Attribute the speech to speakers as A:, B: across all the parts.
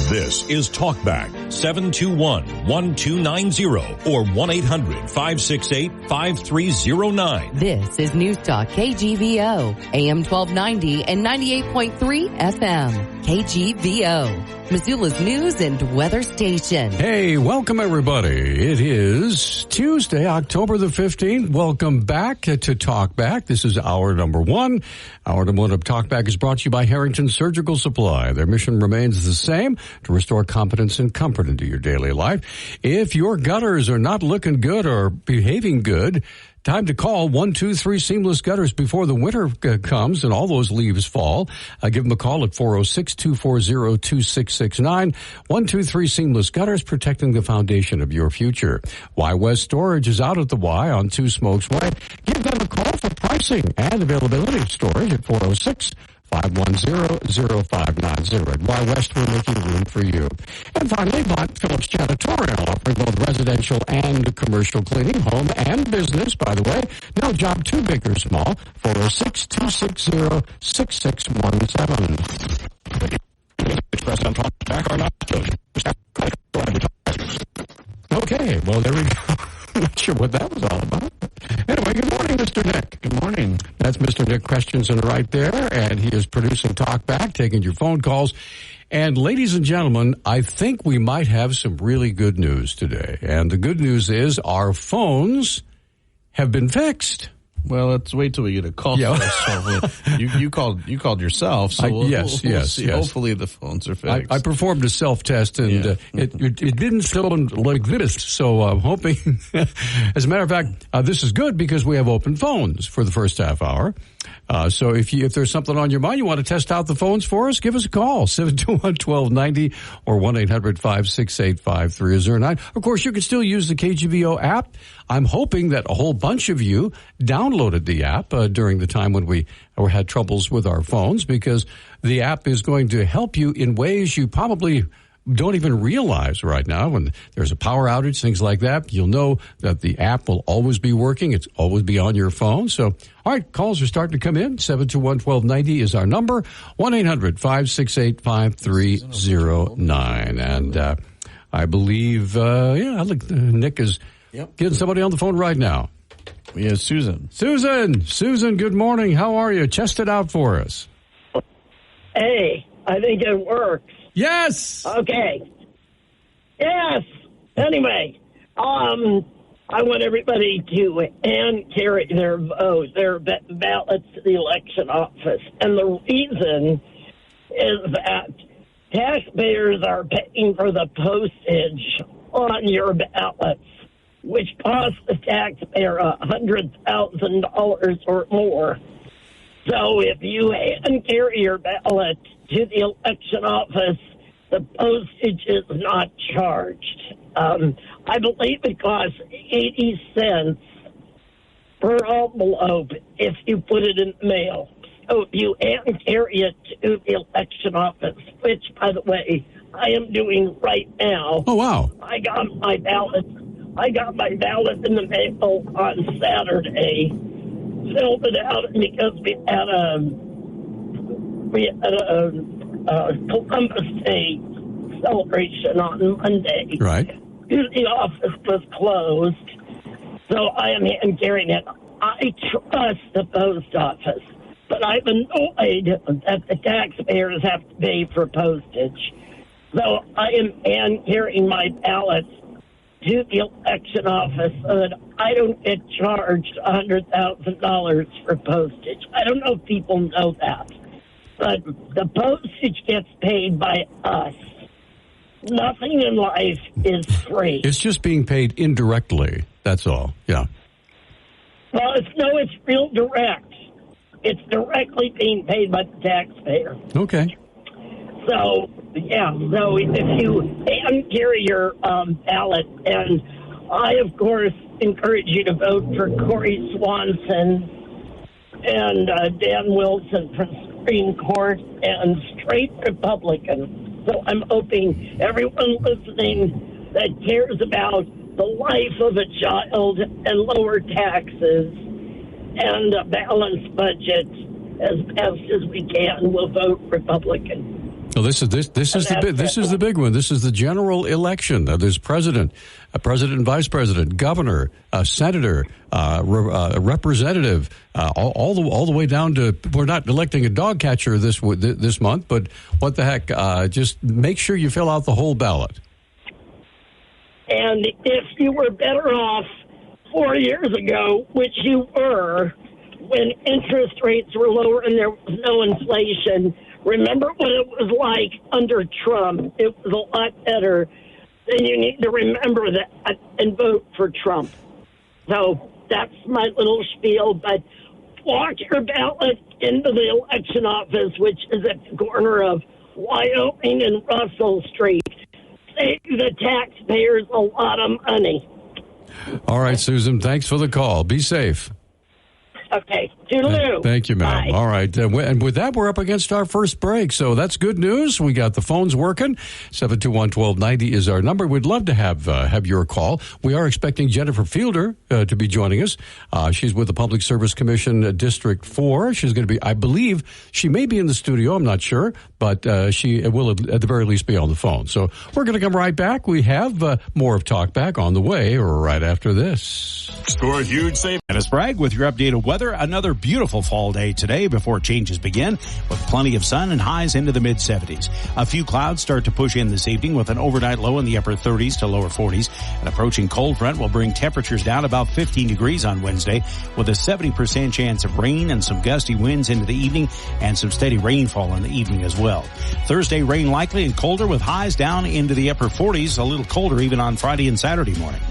A: This is Talkback 721-1290 or 1-800-568-5309.
B: This is Newstalk KGVO, AM 1290 and 98.3 FM. KGVO, Missoula's news and weather station.
C: Hey, welcome everybody. It is Tuesday, October the 15th. Welcome back to Talkback. This is hour number one. Hour number one of Talkback is brought to you by Harrington Surgical Supply. Their mission remains the same, to restore confidence and comfort into your daily life. If your gutters are not looking good or behaving good, time to call 123 Seamless Gutters before the winter comes and all those leaves fall. Give them a call at 406-240-2669. 123 Seamless Gutters, protecting the foundation of your future. Y West Storage is out at the Y on Two Smokes Way. Give them a call for pricing and availability of storage at 406-510-0590. At Y West, we're making room for you. And finally, Bond Phillips Janitorial, offering both residential and commercial cleaning, home and business, by the way. No job too big or small. 406-260-6617. Express on Talkback or not. Okay, well, there we go. I'm not sure what that was all about. Anyway, good morning, Mr. Nick. Good morning. That's Mr. Nick Christensen right there, and he is producing Talkback, taking your phone calls. And ladies and gentlemen, I think we might have some really good news today. And the good news is our phones have been fixed.
D: Well, let's wait till we get a call. Yeah. You called yourself, so we'll see. Hopefully the phones are fixed.
C: I performed a self-test, and it didn't sound like this, so I'm hoping. As a matter of fact, this is good because we have open phones for the first half hour. So if there's something on your mind, you want to test out the phones for us, give us a call, 721-1290 or 1-800-568-5309. Of course, you can still use the KGVO app. I'm hoping that a whole bunch of you downloaded the app during the time when we had troubles with our phones, because the app is going to help you in ways you probably don't even realize right now. When there's a power outage, things like that, you'll know that the app will always be working. It's always be on your phone. So, all right, calls are starting to come in. 721-1290 is our number. 1-800-568-5309. And I believe, Nick is getting somebody on the phone right now.
D: We have Susan.
C: Susan, good morning. How are you? Chest it out for us.
E: Hey, I think it works.
C: Yes.
E: Okay. Yes. Anyway, I want everybody to hand carry their vote, their ballots to the election office. And the reason is that taxpayers are paying for the postage on your ballots, which costs the taxpayer $100,000 or more. So if you hand carry your ballot to the election office, the postage is not charged. I believe it costs 80 cents per envelope if you put it in the mail. So if you hand carry it to the election office, which, by the way, I am doing right now.
C: Oh, wow.
E: I got my ballot in the mail on Saturday, filled it out because we had a Columbus Day celebration on Monday.
C: Right.
E: The office was closed, so I am hand carrying it. I trust the post office, but I'm annoyed that the taxpayers have to pay for postage. So I am hand carrying my ballots to the election office so that I don't get charged $100,000 for postage. I don't know if people know that, but the postage gets paid by us. Nothing in life is free.
C: It's just being paid indirectly. That's all. Yeah.
E: Well, it's real direct. It's directly being paid by the taxpayer.
C: Okay.
E: So, so if you hand carry your ballot, and I, of course, encourage you to vote for Corey Swanson and Dan Wilson for Supreme Court and straight Republican. So I'm hoping everyone listening that cares about the life of a child and lower taxes and a balanced budget as best as we can will vote Republican.
C: So this is the big one. This is the general election. There's president, president, vice president, governor, senator, representative, all the way down to, we're not electing a dog catcher this month, but what the heck? Just make sure you fill out the whole ballot.
E: And if you were better off 4 years ago, which you were, when interest rates were lower and there was no inflation, remember what it was like under Trump. It was a lot better. Then you need to remember that and vote for Trump. So that's my little spiel. But walk your ballot into the election office, which is at the corner of Wyoming and Russell Street. Save the taxpayers a lot of money.
C: All right, Susan, thanks for the call. Be safe.
E: Okay. Toodaloo.
C: Thank you, ma'am.
E: Bye.
C: All right. And with that, we're up against our first break. So that's good news. We got the phones working. 721-1290 is our number. We'd love to have your call. We are expecting Jennifer Fielder to be joining us. She's with the Public Service Commission District 4. She's going to be, I believe, she may be in the studio. I'm not sure. But she will, at the very least, be on the phone. So we're going to come right back. We have more of Talk Back on the way right after this.
A: Score a huge save.
F: Dennis Bragg with your updated weather. Another beautiful fall day today before changes begin, with plenty of sun and highs into the mid-70s. A few clouds start to push in this evening with an overnight low in the upper 30s to lower 40s. An approaching cold front will bring temperatures down about 15 degrees on Wednesday, with a 70% chance of rain and some gusty winds into the evening and some steady rainfall in the evening as well. Thursday, rain likely and colder with highs down into the upper 40s, a little colder even on Friday and Saturday morning.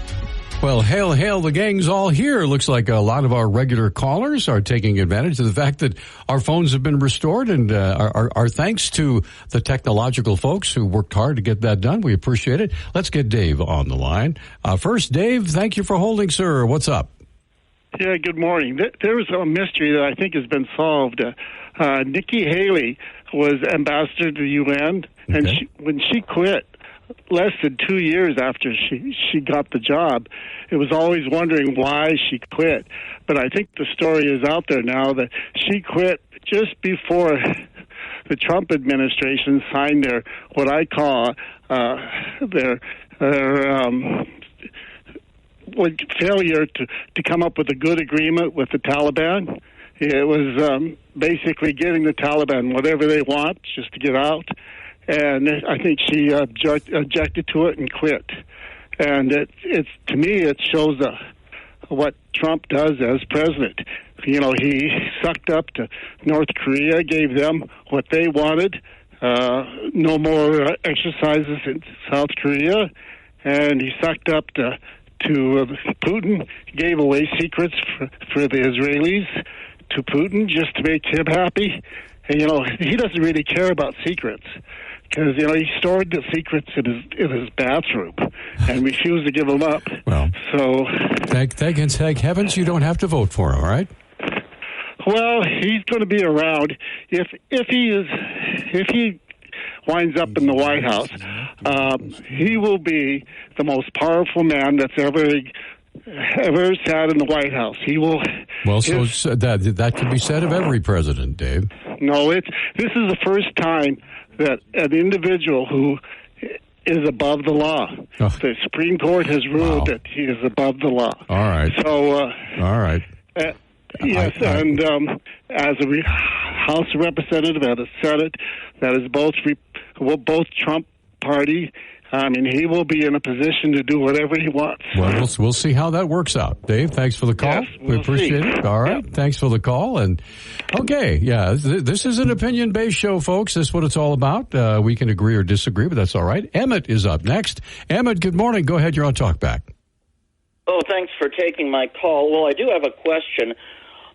C: Well, hail, the gang's all here. Looks like a lot of our regular callers are taking advantage of the fact that our phones have been restored, and our thanks to the technological folks who worked hard to get that done. We appreciate it. Let's get Dave on the line. First, Dave, thank you for holding, sir. What's up?
G: Yeah, good morning. There was a mystery that I think has been solved. Nikki Haley was ambassador to the UN, and when she quit, less than 2 years after she got the job, it was always wondering why she quit. But I think the story is out there now that she quit just before the Trump administration signed their, what I call their failure to come up with a good agreement with the Taliban. It was basically giving the Taliban whatever they want just to get out. And I think she objected to it and quit. And it's to me, it shows what Trump does as president. You know, he sucked up to North Korea, gave them what they wanted, no more exercises in South Korea, and he sucked up to Putin, gave away secrets for the Israelis to Putin just to make him happy. And, you know, he doesn't really care about secrets. Because, you know, he stored the secrets in his bathroom and refused to give them up.
C: Well,
G: so
C: thank heavens you don't have to vote for him, all right?
G: Well, he's going to be around. If he winds up in the White House, he will be the most powerful man that's ever sat in the White House. He will.
C: Well, so that can be said of every president, Dave.
G: No, this is the first time that an individual who is above the law. Oh. The Supreme Court has ruled that he is above the law.
C: All right.
G: So,
C: all right.
G: Yes, and as a House Representative and a Senate, that is both Trump party. I mean, he will be in a position to do whatever he wants.
C: Well, we'll see how that works out. Dave, thanks for the call.
G: Yes,
C: we appreciate it. All right. Yep. Thanks for the call. And, okay, yeah, this is an opinion-based show, folks. This is what it's all about. We can agree or disagree, but that's all right. Emmett is up next. Emmett, good morning. Go ahead. You're on Talkback.
H: Oh, thanks for taking my call. Well, I do have a question.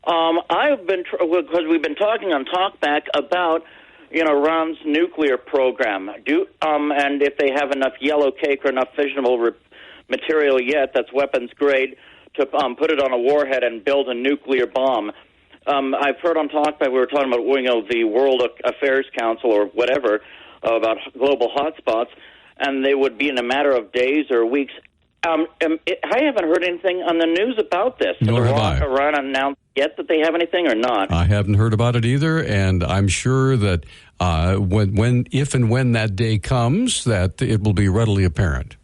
H: Because we've been talking on Talkback about Iran's nuclear program. And if they have enough yellow cake or enough fissionable material yet that's weapons grade to put it on a warhead and build a nuclear bomb. I've heard on Talkback, we were talking about the World Affairs Council or whatever about global hotspots, and they would be in a matter of days or weeks. I haven't heard anything on the news about this.
C: Nor have I.
H: Iran announced yet that they have anything or not?
C: I haven't heard about it either, and I'm sure that if and when that day comes, that it will be readily apparent.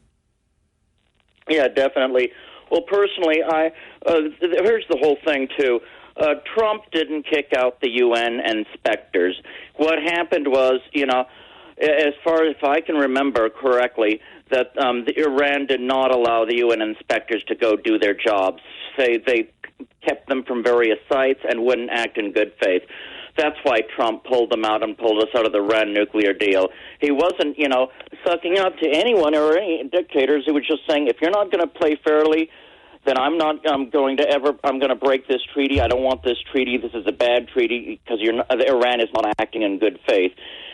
H: Yeah, definitely. Well, personally, here's the whole thing, too. Trump didn't kick out the UN inspectors. What happened was, as far as if I can remember correctly, that Iran did not allow the UN inspectors to go do their jobs. They kept them from various sites and wouldn't act in good faith. That's why Trump pulled them out and pulled us out of the Iran nuclear deal. He wasn't, sucking up to anyone or any dictators. He was just saying, if you're not going to play fairly, then I'm going to break this treaty. I don't want this treaty. This is a bad treaty because Iran is not acting in good faith.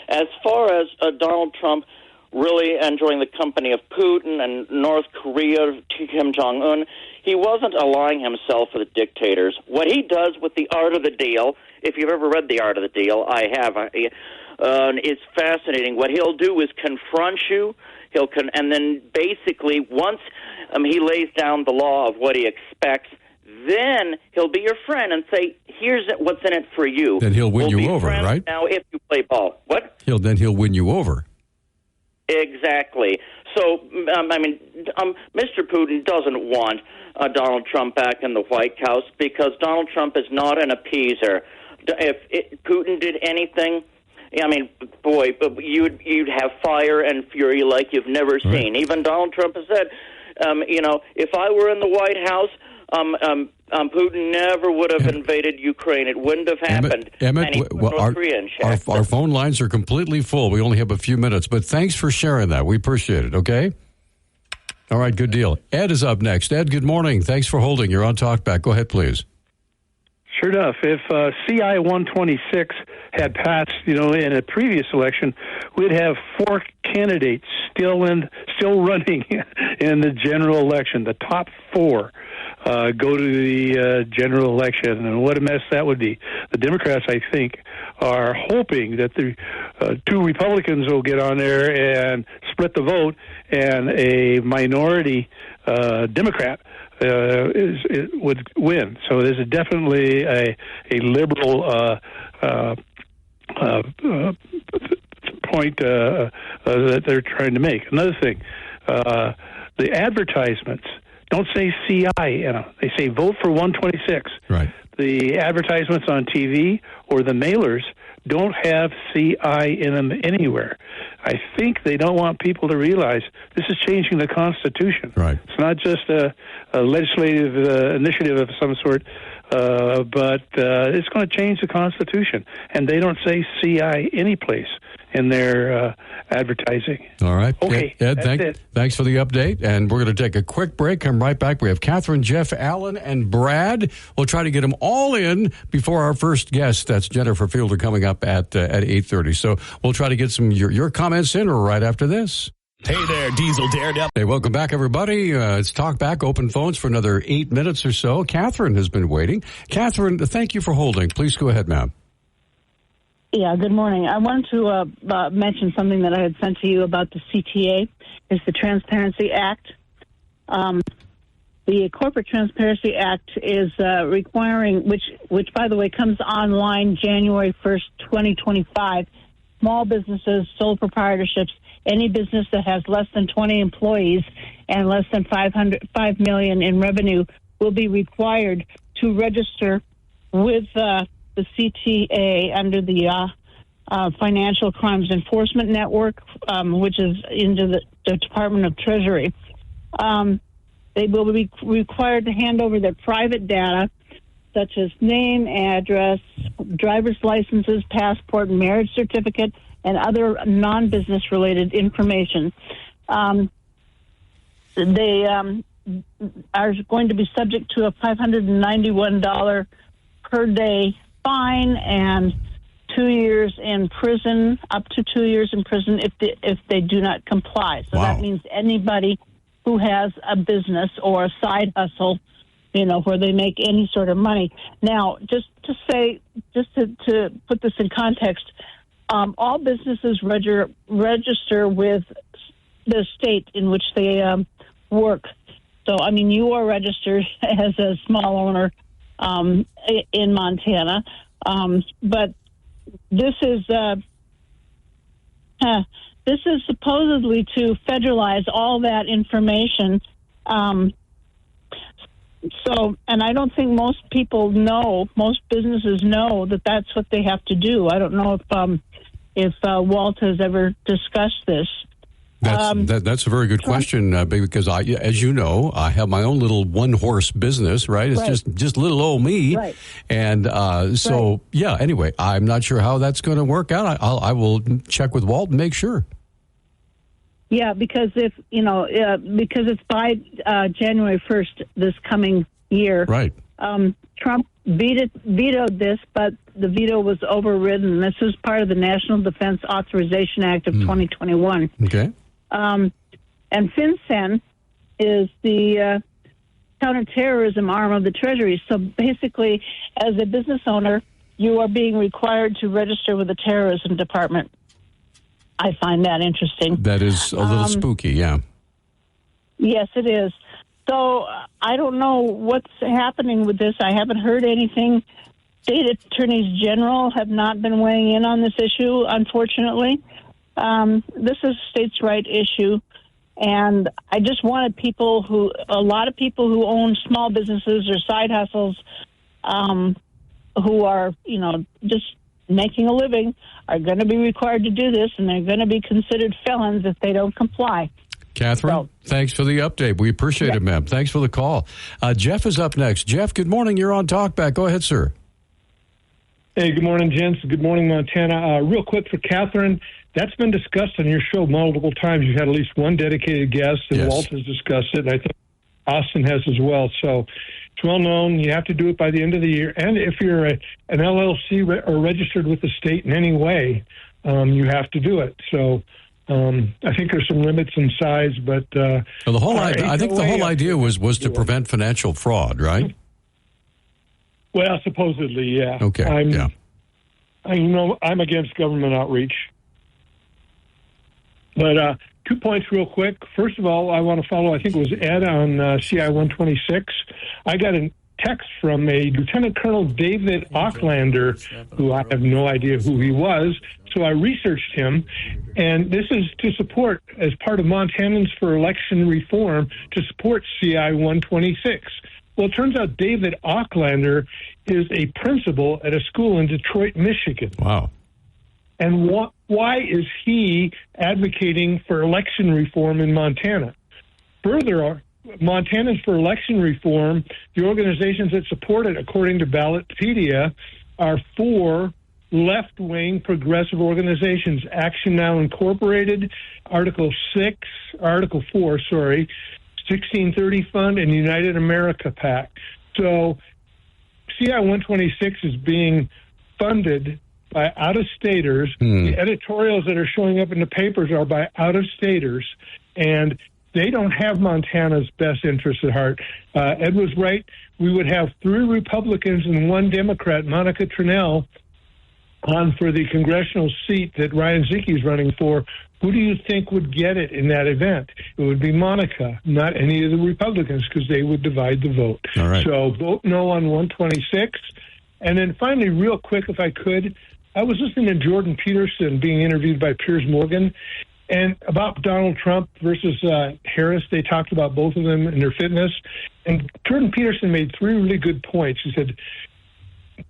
H: As far as Donald Trump really enjoying the company of Putin and North Korea, Kim Jong-un, he wasn't allying himself with dictators. What he does with the art of the deal, if you've ever read The Art of the Deal, I have, it's fascinating. What he'll do is confront you, and then basically once he lays down the law of what he expects, then he'll be your friend and say, here's what's in it for you.
C: Then he'll win you over, right?
H: Now, if you play ball. What?
C: He'll win you over.
H: Exactly. So, Mr. Putin doesn't want Donald Trump back in the White House because Donald Trump is not an appeaser. If Putin did anything, you'd have fire and fury like you've never seen. Right. Even Donald Trump has said, if I were in the White House, Putin never would have invaded Ukraine. It wouldn't have happened.
C: Emmett, our phone lines are completely full. We only have a few minutes, but thanks for sharing that. We appreciate it, okay? All right, good deal. Ed is up next. Ed, good morning. Thanks for holding. You're on Talkback. Go ahead, please.
I: Sure enough. If CI 126 had passed, in a previous election, we'd have 4 candidates still running in the general election. The top 4 go to the general election, and what a mess that would be. The Democrats, I think, are hoping that the 2 Republicans will get on there and split the vote, and a minority Democrat would win. So there's definitely a liberal point that they're trying to make. Another thing, the advertisements don't say CI in them. They say vote for 126.
C: Right.
I: The advertisements on TV or the mailers don't have CI in them anywhere. I think they don't want people to realize this is changing the Constitution.
C: Right.
I: It's not just a legislative initiative of some sort, but it's going to change the Constitution. And they don't say CI anyplace in their advertising.
C: All right.
I: Okay.
C: Ed, thanks for the update. And we're going to take a quick break. Come right back. We have Catherine, Jeff, Alan, and Brad. We'll try to get them all in before our first guest. That's Jennifer Fielder coming up at 8:30. So we'll try to get some your comments in right after this.
A: Hey there, Diesel Daredevil.
C: Hey, welcome back, everybody. It's Talkback, open phones for another 8 minutes or so. Catherine has been waiting. Catherine, thank you for holding. Please go ahead, ma'am.
J: Yeah, good morning. I wanted to mention something that I had sent to you about the CTA. It's the Transparency Act. The Corporate Transparency Act is requiring, which, by the way, comes online January 1st, 2025, small businesses, sole proprietorships, any business that has less than 20 employees and less than $5 million in revenue will be required to register with the CTA under the Financial Crimes Enforcement Network, which is into the Department of Treasury. They will be required to hand over their private data, such as name, address, driver's licenses, passport, marriage certificate, and other non-business related information. They are going to be subject to a $591 per day fine and 2 years in prison, up to 2 years in prison if they do not comply. So That means anybody who has a business or a side hustle, where they make any sort of money. Now, just to put this in context, all businesses register with the state in which they work. So, you are registered as a small owner in Montana. But this is supposedly to federalize all that information. And I don't think most businesses know that that's what they have to do. I don't know if Walt has ever discussed this.
C: That's a very good question because as you know, I have my own little one-horse business, right? It's just little old me.
J: Right.
C: And anyway, I'm not sure how that's going to work out. I will check with Walt and make sure.
J: Yeah, because because it's by January 1st this coming year.
C: Right.
J: Trump vetoed this, but the veto was overridden. This is part of the National Defense Authorization Act of 2021.
C: Okay.
J: And FinCEN is the counterterrorism arm of the Treasury. So basically, as a business owner, you are being required to register with the terrorism department. I find that interesting.
C: That is a little spooky, yeah.
J: Yes, it is. So I don't know what's happening with this. I haven't heard anything. State attorneys general have not been weighing in on this issue, unfortunately. This is a states' right issue, and I just wanted a lot of people who own small businesses or side hustles, who are, just making a living, are going to be required to do this, and they're going to be considered felons if they don't comply.
C: Catherine, thanks for the update. We appreciate it, ma'am. Thanks for the call. Jeff is up next. Jeff, good morning. You're on Talkback. Go ahead, sir.
K: Hey, good morning, gents. Good morning, Montana. Real quick for Catherine, that's been discussed on your show multiple times. You've had at least one dedicated guest, and Walt has discussed it, and I think Austin has as well. So it's well known. You have to do it by the end of the year. And if you're an LLC or registered with the state in any way, you have to do it. So I think there's some limits in size, but
C: the whole I think the whole idea was to prevent financial fraud, right?
K: Well, supposedly, yeah.
C: Okay.
K: I'm against government outreach. But 2 points real quick. First of all, I want to follow, I think it was Ed on CI 126. I got a text from a Lieutenant Colonel David Aucklander, who I have no idea who he was. So I researched him, and this is to support, as part of Montanans for Election Reform, to support CI 126. Well, it turns out David Aucklander is a principal at a school in Detroit, Michigan.
C: Wow.
K: And why is he advocating for election reform in Montana? Further, Montanans for Election Reform, the organizations that support it, according to Ballotpedia, are 4 left-wing progressive organizations: Action Now Incorporated, Article 4, 1630 Fund, and United America PAC. So CI 126 is being funded by out-of-staters. The editorials that are showing up in the papers are by out-of-staters, and they don't have Montana's best interests at heart. Ed was right. We would have 3 Republicans and 1 Democrat, Monica Trinnell, on for the congressional seat that Ryan Zicke is running for. Who do you think would get it in that event? It would be Monica, not any of the Republicans, because they would divide the vote.
C: All right.
K: So vote no on 126. And then finally, real quick, if I could, I was listening to Jordan Peterson being interviewed by Piers Morgan, and about Donald Trump versus Harris. They talked about both of them and their fitness. And Jordan Peterson made 3 really good points. He said,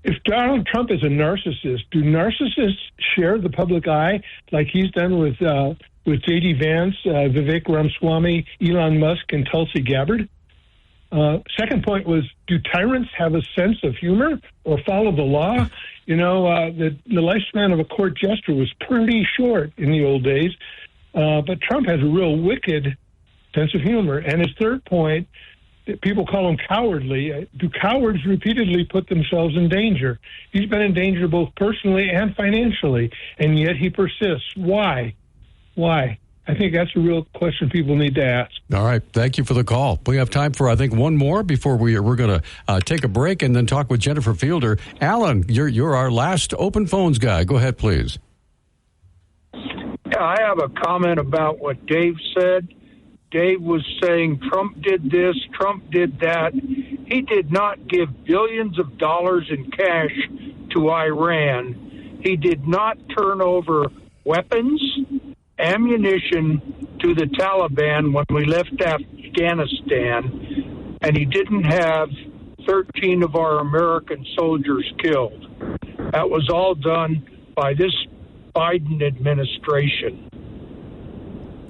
K: if Donald Trump is a narcissist, do narcissists share the public eye like he's done with J.D. Vance, Vivek Ramaswamy, Elon Musk, and Tulsi Gabbard? Second point was, do tyrants have a sense of humor or follow the law? The lifespan of a court jester was pretty short in the old days, but Trump has a real wicked sense of humor. And his third point, people call him cowardly. Do cowards repeatedly put themselves in danger? He's been in danger both personally and financially, and yet he persists. Why? I think that's a real question people need to ask.
C: All right. Thank you for the call. We have time for, I think, one more before we're going to take a break and then talk with Jennifer Fielder. Alan, you're our last open phones guy. Go ahead, please.
L: Yeah, I have a comment about what Dave said. Dave was saying Trump did this, Trump did that, He did not give billions of dollars in cash to Iran. He did not turn over weapons, ammunition to the Taliban when we left Afghanistan, and he didn't have 13 of our American soldiers killed. That was all done by this Biden administration.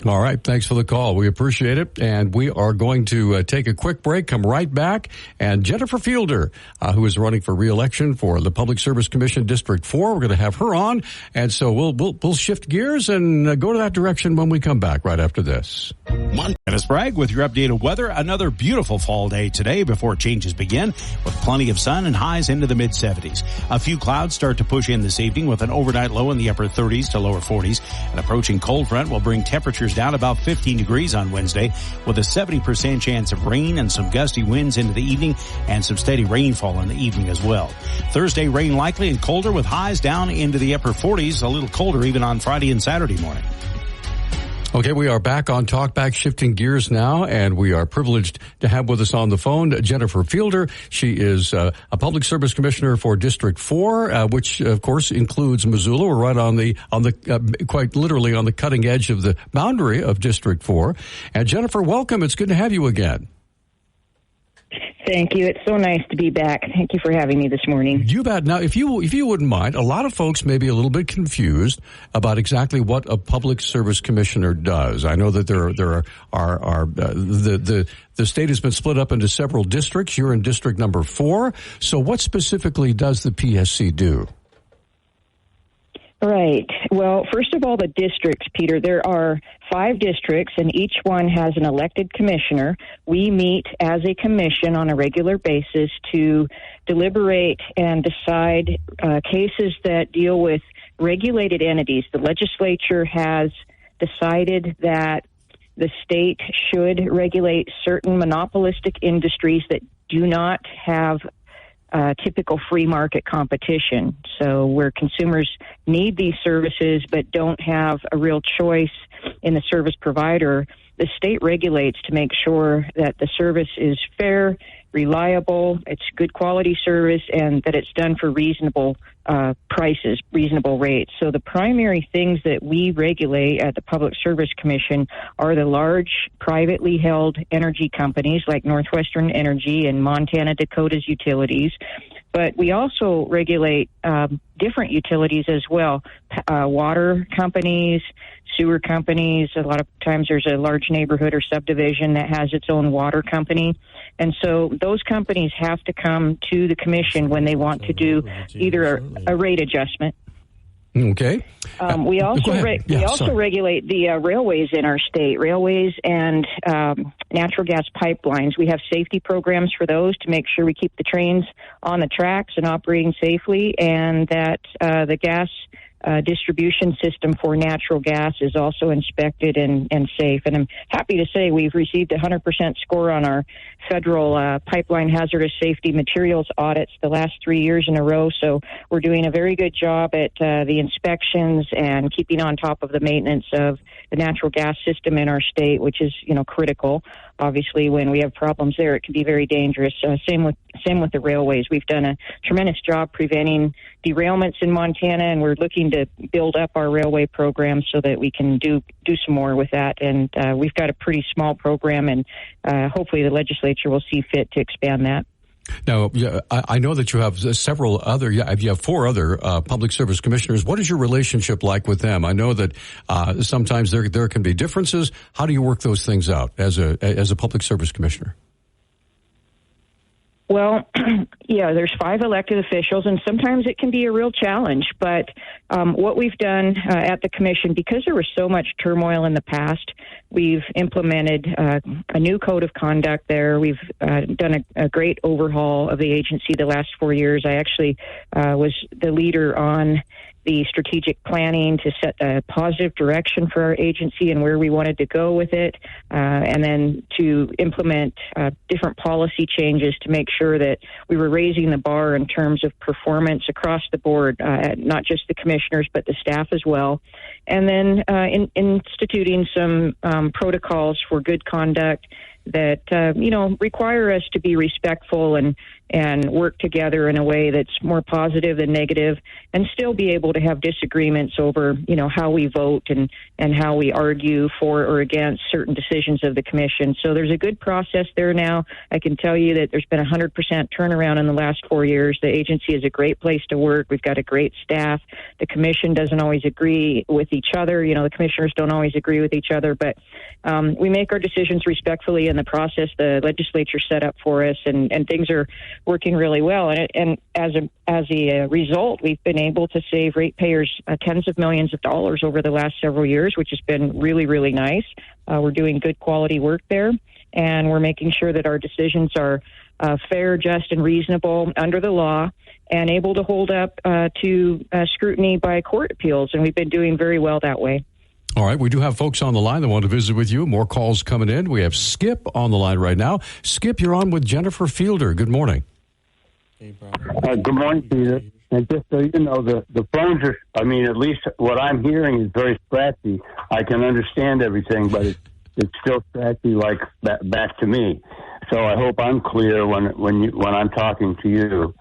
C: All right. Thanks for the call. We appreciate it. And we are going to take a quick break, come right back. And Jennifer Fielder, who is running for re-election for the Public Service Commission District 4, we're going to have her on. And so we'll shift gears and go to that direction when we come back right after this.
F: Dennis Bragg with your updated weather. Another beautiful fall day today before changes begin with plenty of sun and highs into the mid-70s. A few clouds start to push in this evening with an overnight low in the upper 30s to lower 40s. An approaching cold front will bring temperatures down about 15 degrees on Wednesday with a 70% chance of rain and some gusty winds into the evening and some steady rainfall in the evening as well. Thursday, rain likely and colder with highs down into the upper 40s, a little colder even on Friday and Saturday morning.
C: Okay, we are back on Talkback, shifting gears now, and we are privileged to have with us on the phone Jennifer Fielder. She is a public service commissioner for District 4, which of course includes Missoula. We're right on the quite literally on the cutting edge of the boundary of District 4. And Jennifer, welcome. It's good to have you again.
M: Thank you. It's so nice to be back. Thank you for having me this morning.
C: You bet. Now, if you wouldn't mind, a lot of folks may be a little bit confused about exactly what a public service commissioner does. I know that there are the state has been split up into several districts. You're in district number 4. So what specifically does the PSC do?
M: Right. Well, first of all, the districts, Peter, there are 5 districts, and each one has an elected commissioner. We meet as a commission on a regular basis to deliberate and decide cases that deal with regulated entities. The legislature has decided that the state should regulate certain monopolistic industries that do not have typical free market competition. So where consumers need these services but don't have a real choice in the service provider, the state regulates to make sure that the service is fair, reliable, it's good quality service, and that it's done for reasonable prices, reasonable rates. So the primary things that we regulate at the Public Service Commission are the large privately held energy companies like Northwestern Energy and Montana Dakota's utilities. But we also regulate different utilities as well, water companies, sewer companies. A lot of times there's a large neighborhood or subdivision that has its own water company. And so those companies have to come to the commission when they want to do either a rate adjustment.
C: Okay.
M: We also regulate the railways in our state, railways and natural gas pipelines. We have safety programs for those to make sure we keep the trains on the tracks and operating safely, and that the gas distribution system for natural gas is also inspected and safe. And I'm happy to say we've received a 100% score on our federal pipeline hazardous safety materials audits the last 3 years in a row. So we're doing a very good job at the inspections and keeping on top of the maintenance of the natural gas system in our state, which is, critical. Obviously, when we have problems there, it can be very dangerous. Same with the railways. We've done a tremendous job preventing derailments in Montana, and we're looking to build up our railway program so that we can do some more with that. And we've got a pretty small program, and hopefully the legislature will see fit to expand that.
C: Now, I know that you have several other, you have 4 other public service commissioners. What is your relationship like with them? I know that sometimes there can be differences. How do you work those things out as a public service commissioner?
M: Well, there's 5 elected officials, and sometimes it can be a real challenge. But what we've done at the commission, because there was so much turmoil in the past, we've implemented a new code of conduct there. We've done a great overhaul of the agency the last 4 years. I actually was the leader on the strategic planning to set a positive direction for our agency and where we wanted to go with it, and then to implement different policy changes to make sure that we were raising the bar in terms of performance across the board, not just the commissioners, but the staff as well. And then instituting some protocols for good conduct that require us to be respectful and work together in a way that's more positive than negative, and still be able to have disagreements over, how we vote and how we argue for or against certain decisions of the commission. So there's a good process there now. I can tell you that there's been 100% turnaround in the last 4 years. The agency is a great place to work. We've got a great staff. The commission doesn't always agree with each other. The commissioners don't always agree with each other, but we make our decisions respectfully in the process the legislature set up for us, and things are working really well. And as a result, we've been able to save ratepayers tens of millions of dollars over the last several years, which has been really, really nice. We're doing good quality work there, and we're making sure that our decisions are fair, just, and reasonable under the law, and able to hold up to scrutiny by court appeals. And we've been doing very well that way.
C: All right, we do have folks on the line that want to visit with you. More calls coming in. We have Skip on the line right now. Skip, you're on with Jennifer Fielder. Good morning.
N: Hey, good morning, Peter. And just so you know, the phones are, at least what I'm hearing is very scratchy. I can understand everything, but it's still scratchy like back to me. So I hope I'm clear when I'm talking to you.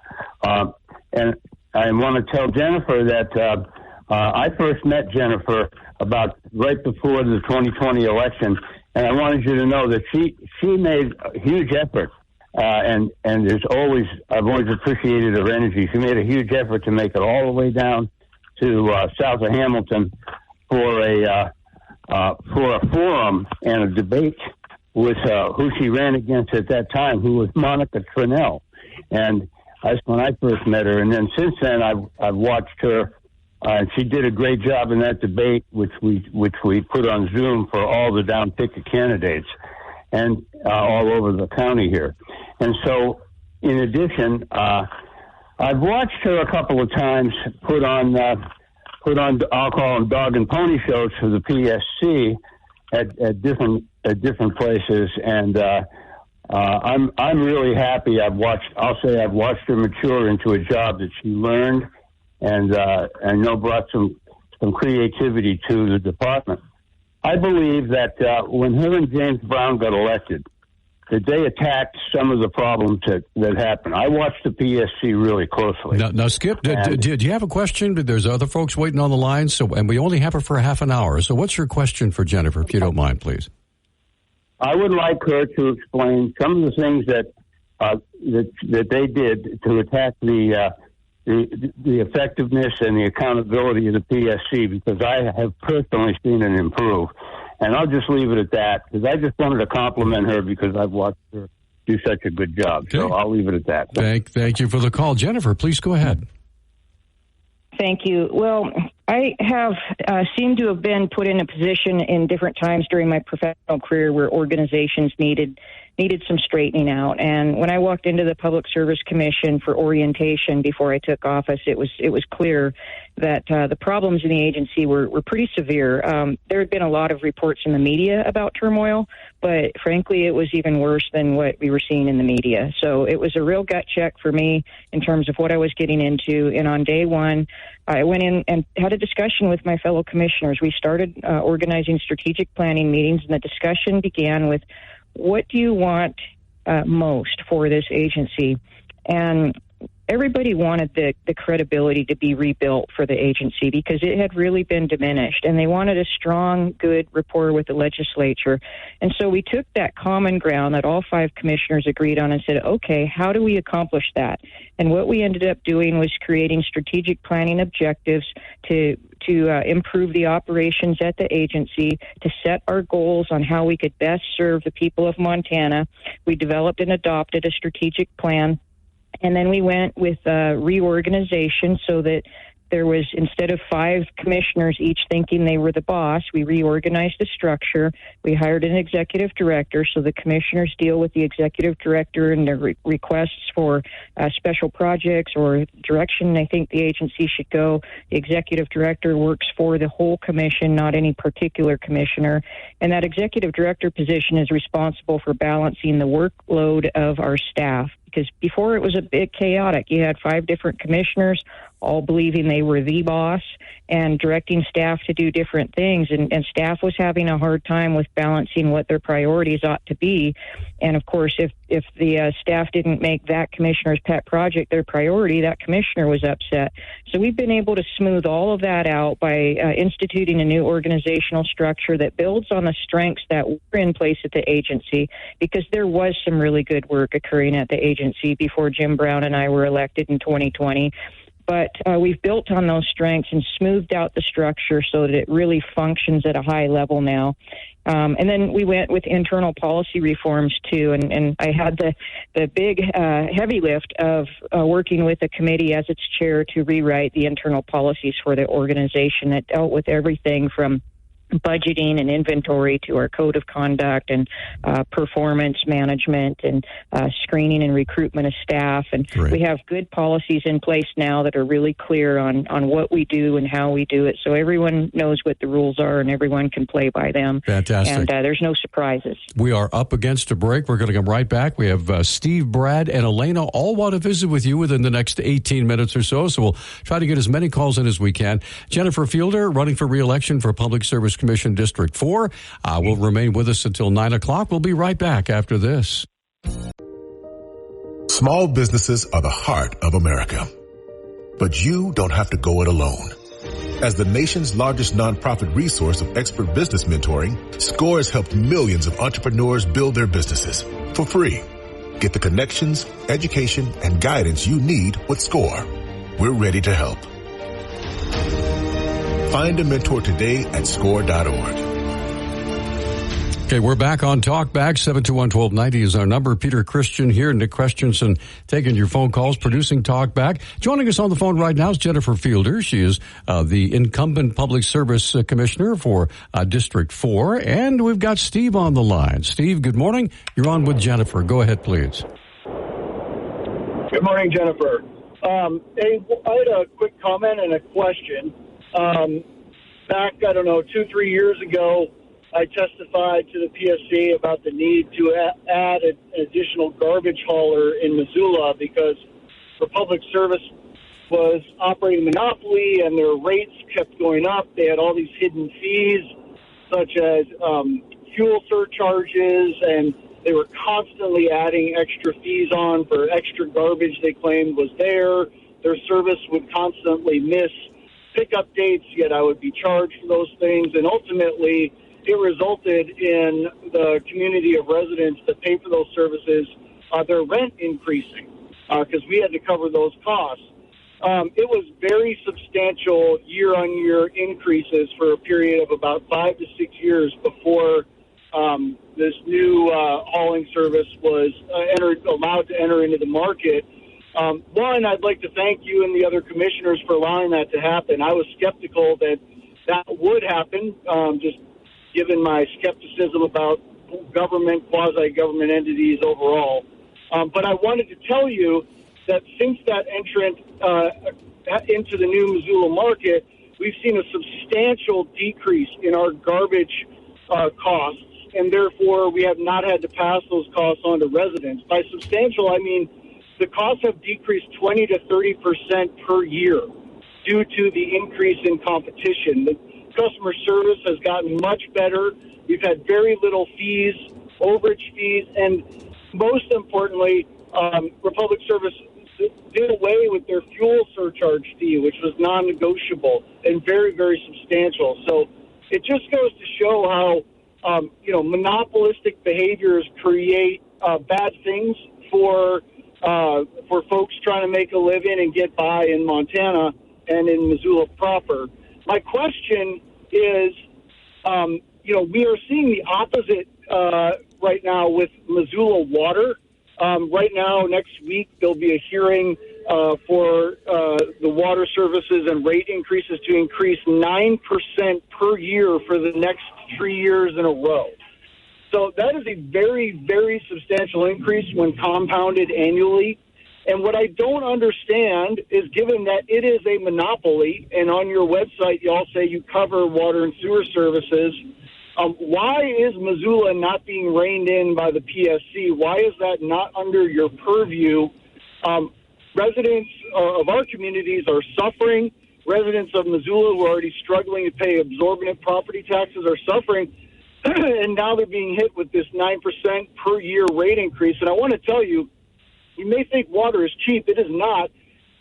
N: And I want to tell Jennifer that I first met Jennifer about right before the 2020 election, and I wanted you to know that she made a huge effort, and I've always appreciated her energy. She made a huge effort to make it all the way down to south of Hamilton for a forum and a debate with who she ran against at that time, who was Monica Trinnell. And that's when I first met her, and then since then I've watched her. And she did a great job in that debate, which we put on Zoom for all the down-ticket candidates and all over the county here. And so, in addition, I've watched her a couple of times put on I'll call them dog and pony shows for the PSC at different places, and I'm really happy. I've watched her mature into a job that she learned. And I know brought some creativity to the department. I believe that when her and James Brown got elected, that they attacked some of the problems that happened. I watched the PSC really closely.
C: Now Skip, do you have a question? There's other folks waiting on the line, and we only have her for half an hour. So what's your question for Jennifer, if you don't mind, please?
N: I would like her to explain some of the things that they did to attack the effectiveness and the accountability of the PSC, because I have personally seen it improve. And I'll just leave it at that, because I just wanted to compliment her because I've watched her do such a good job. Okay. So I'll leave it at that.
C: Thank you for the call. Jennifer, please go ahead.
M: Thank you. Well, I have seemed to have been put in a position in different times during my professional career where organizations needed some straightening out. And when I walked into the Public Service Commission for orientation before I took office, it was clear that the problems in the agency were pretty severe. There had been a lot of reports in the media about turmoil, but frankly, it was even worse than what we were seeing in the media. So it was a real gut check for me in terms of what I was getting into. And on day one, I went in and had a discussion with my fellow commissioners. We started organizing strategic planning meetings, and the discussion began with, what do you want most for this agency? And everybody wanted the credibility to be rebuilt for the agency because it had really been diminished, and they wanted a strong, good rapport with the legislature. And so we took that common ground that all 5 commissioners agreed on and said, okay, how do we accomplish that? And what we ended up doing was creating strategic planning objectives to improve the operations at the agency, to set our goals on how we could best serve the people of Montana. We developed and adopted a strategic plan. And then we went with reorganization so that there was, instead of 5 commissioners each thinking they were the boss, we reorganized the structure. We hired an executive director, so the commissioners deal with the executive director and their requests for special projects or direction they think the agency should go. The executive director works for the whole commission, not any particular commissioner. And that executive director position is responsible for balancing the workload of our staff, because before it was a bit chaotic. You had 5 different commissioners all believing they were the boss and directing staff to do different things. And staff was having a hard time with balancing what their priorities ought to be. And, of course, if the staff didn't make that commissioner's pet project their priority, that commissioner was upset. So we've been able to smooth all of that out by instituting a new organizational structure that builds on the strengths that were in place at the agency, because there was some really good work occurring at the agency before Jim Brown and I were elected in 2020. But we've built on those strengths and smoothed out the structure so that it really functions at a high level now. And then we went with internal policy reforms, too. And I had the big heavy lift of working with the committee as its chair to rewrite the internal policies for the organization that dealt with everything from budgeting and inventory to our code of conduct and performance management and screening and recruitment of staff. And we have good policies in place now that are really clear on what we do and how we do it. So everyone knows what the rules are and everyone can play by them.
C: Fantastic.
M: And there's no surprises.
C: We are up against a break. We're going to come right back. We have Steve, Brad, and Elena all want to visit with you within the next 18 minutes or so. So we'll try to get as many calls in as we can. Jennifer Fielder, running for re-election for Public Service Commission District 4, will remain with us until 9 o'clock. We'll be right back after this.
O: Small businesses are the heart of America. But you don't have to go it alone. As the nation's largest nonprofit resource of expert business mentoring, SCORE has helped millions of entrepreneurs build their businesses for free. Get the connections, education, and guidance you need with SCORE. We're ready to help. Find a mentor today at score.org.
C: Okay, we're back on Talkback. 721-1290 is our number. Peter Christian here, Nick Christensen taking your phone calls, producing Talkback. Joining us on the phone right now is Jennifer Fielder. She is the incumbent Public Service Commissioner for District 4. And we've got Steve on the line. Steve, good morning. You're on with Jennifer. Go ahead, please.
P: Good morning, Jennifer. Hey, I had a quick comment and a question. Back, 2-3 years ago, I testified to the PSC about the need to add an additional garbage hauler in Missoula because the Public Service was operating monopoly and their rates kept going up. They had all these hidden fees, such as fuel surcharges, and they were constantly adding extra fees on for extra garbage they claimed was there. Their service would constantly miss pickup dates, yet I would be charged for those things. And ultimately, it resulted in the community of residents that pay for those services, their rent increasing because we had to cover those costs. It was very substantial year-on-year increases for a period of about 5 to 6 years before this new hauling service was allowed to enter into the market. One, I'd like to thank you and the other commissioners for allowing that to happen. I was skeptical that would happen, just given my skepticism about government, quasi-government entities overall. But I wanted to tell you that since that entrant into the new Missoula market, we've seen a substantial decrease in our garbage costs, and therefore we have not had to pass those costs on to residents. By substantial, I mean the costs have decreased 20 to 30% per year due to the increase in competition. The customer service has gotten much better. We've had very little fees, overage fees, and most importantly, Republic Service did away with their fuel surcharge fee, which was non-negotiable and very, very substantial. So it just goes to show how, monopolistic behaviors create bad things for folks trying to make a living and get by in Montana and in Missoula proper. My question is, we are seeing the opposite right now with Missoula Water. Right now, next week, there'll be a hearing for the water services and rate increases to increase 9% per year for the next 3 years in a row. So that is a very, very substantial increase when compounded annually. And what I don't understand is, given that it is a monopoly, and on your website you all say you cover water and sewer services, Why is Missoula not being reined in by the PSC? Why is that not under your purview? Residents of our communities are suffering. Residents of Missoula who are already struggling to pay exorbitant property taxes are suffering. And now they're being hit with this 9% per year rate increase. And I want to tell you, you may think water is cheap. It is not.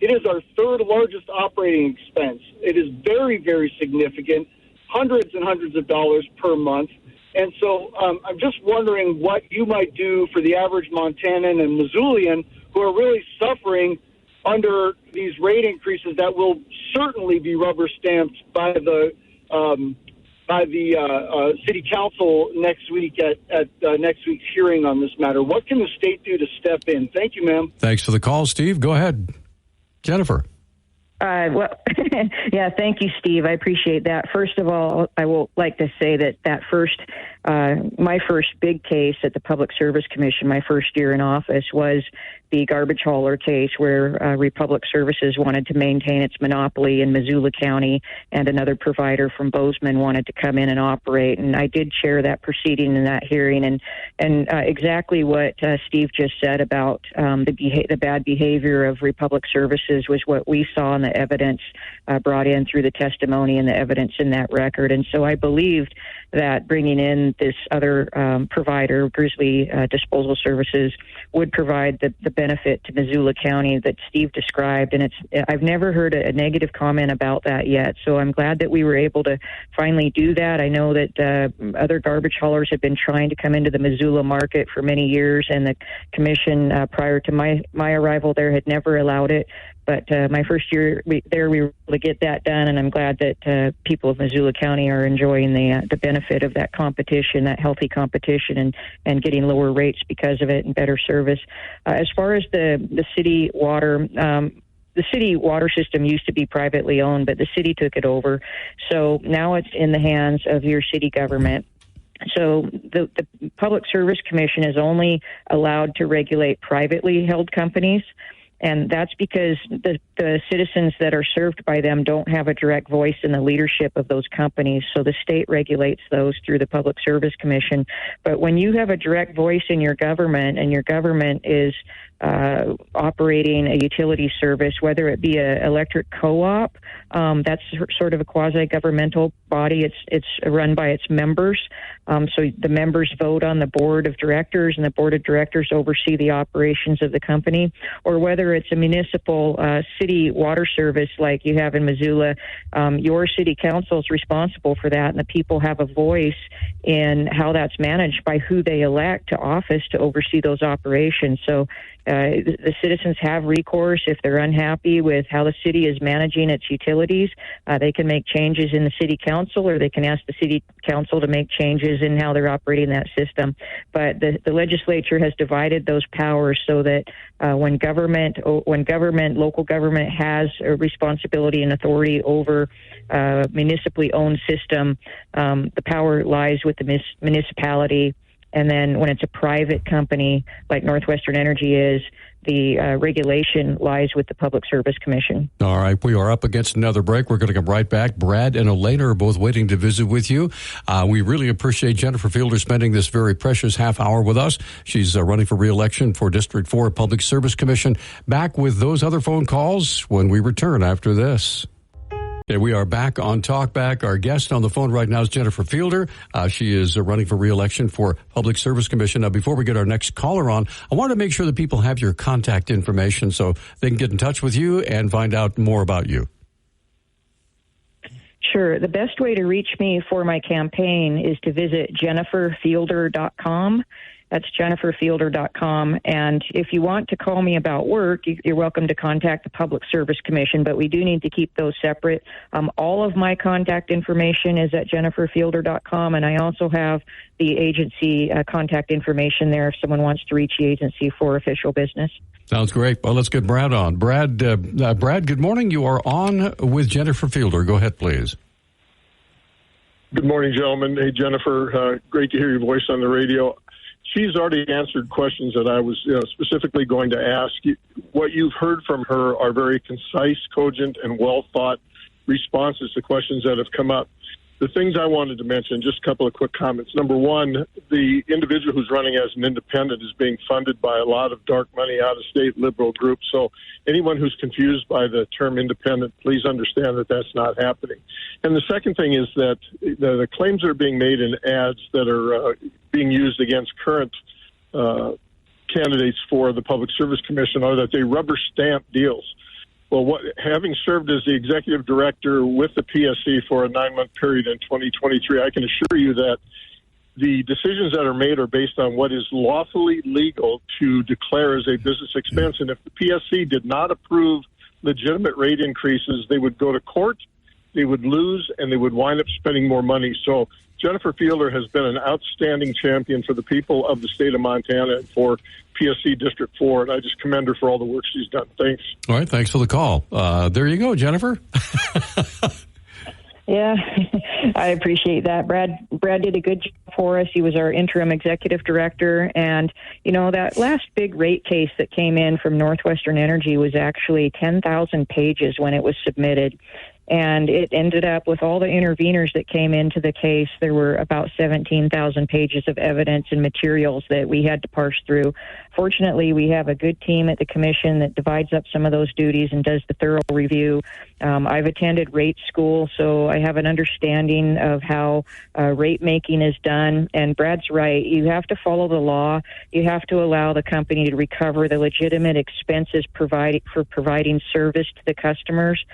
P: It is our third largest operating expense. It is very, very significant, hundreds and hundreds of dollars per month. And so I'm just wondering what you might do for the average Montanan and Missoulian who are really suffering under these rate increases that will certainly be rubber stamped by the city council next week at next week's hearing on this matter. What can the state do to step in? Thank you, ma'am.
C: Thanks for the call, Steve. Go ahead, Jennifer.
M: Well, yeah, thank you, Steve. I appreciate that. First of all, I will like to say that my first big case at the Public Service Commission, my first year in office, was the garbage hauler case where Republic Services wanted to maintain its monopoly in Missoula County, and another provider from Bozeman wanted to come in and operate. And I did chair that proceeding in that hearing, and exactly what Steve just said about the bad behavior of Republic Services was what we saw in the evidence brought in through the testimony and the evidence in that record. And so I believed that bringing in this other provider, Grizzly Disposal Services, would provide the benefit to Missoula County that Steve described. And I've never heard a negative comment about that yet. So I'm glad that we were able to finally do that. I know that other garbage haulers have been trying to come into the Missoula market for many years, and the commission prior to my arrival there had never allowed it. But my first year we were able to get that done, and I'm glad that people of Missoula County are enjoying the benefit of that competition, that healthy competition, and getting lower rates because of it and better service. As far as the city water, the city water system used to be privately owned, but the city took it over. So now it's in the hands of your city government. So the Public Service Commission is only allowed to regulate privately held companies. And that's because the citizens that are served by them don't have a direct voice in the leadership of those companies. So the state regulates those through the Public Service Commission. But when you have a direct voice in your government, and your government is operating a utility service, whether it be an electric co-op, that's sort of a quasi-governmental body. It's run by its members. So the members vote on the board of directors, and the board of directors oversee the operations of the company. Or whether it's a municipal city water service like you have in Missoula, your city council is responsible for that, and the people have a voice in how that's managed by who they elect to office to oversee those operations. So the citizens have recourse if they're unhappy with how the city is managing its utilities. They can make changes in the city council, or they can ask the city council to make changes in how they're operating that system. But the legislature has divided those powers so that when local government has a responsibility and authority over a municipally owned system, the power lies with the municipality. And then when it's a private company like Northwestern Energy is, the regulation lies with the Public Service Commission.
C: All right, we are up against another break. We're going to come right back. Brad and Elena are both waiting to visit with you. We really appreciate Jennifer Fielder spending this very precious half hour with us. She's running for re-election for District 4 Public Service Commission. Back with those other phone calls when we return after this. Okay, we are back on Talkback. Our guest on the phone right now is Jennifer Fielder. She is running for re-election for Public Service Commission. Now, before we get our next caller on, I want to make sure that people have your contact information so they can get in touch with you and find out more about you.
M: Sure. The best way to reach me for my campaign is to visit jenniferfielder.com. That's jenniferfielder.com. And if you want to call me about work, you're welcome to contact the Public Service Commission, but we do need to keep those separate. All of my contact information is at jenniferfielder.com, and I also have the agency contact information there if someone wants to reach the agency for official business.
C: Sounds great. Well, let's get Brad on. Brad, good morning. You are on with Jennifer Fielder. Go ahead, please.
Q: Good morning, gentlemen. Hey, Jennifer, great to hear your voice on the radio. She's already answered questions that I was specifically going to ask. What you've heard from her are very concise, cogent, and well-thought responses to questions that have come up. the things I wanted to mention, just a couple of quick comments. Number one, the individual who's running as an independent is being funded by a lot of dark money out-of-state liberal groups. So anyone who's confused by the term independent, please understand that that's not happening. And the second thing is that the claims that are being made in ads that are being used against current candidates for the Public Service Commission are that they rubber stamp deals. Well, having served as the executive director with the PSC for a 9-month period in 2023, I can assure you that the decisions that are made are based on what is lawfully legal to declare as a business expense. And if the PSC did not approve legitimate rate increases, they would go to court, they would lose, and they would wind up spending more money. So Jennifer Fielder has been an outstanding champion for the people of the state of Montana and for PSC District 4, and I just commend her for all the work she's done. Thanks.
C: All right, thanks for the call. There you go, Jennifer.
M: Yeah, I appreciate that. Brad did a good job for us. He was our interim executive director. And, that last big rate case that came in from Northwestern Energy was actually 10,000 pages when it was submitted. And it ended up with all the interveners that came into the case. There were about 17,000 pages of evidence and materials that we had to parse through. Fortunately, we have a good team at the commission that divides up some of those duties and does the thorough review. I've attended rate school, so I have an understanding of how rate making is done. And Brad's right. You have to follow the law. You have to allow the company to recover the legitimate expenses for providing service to the customers.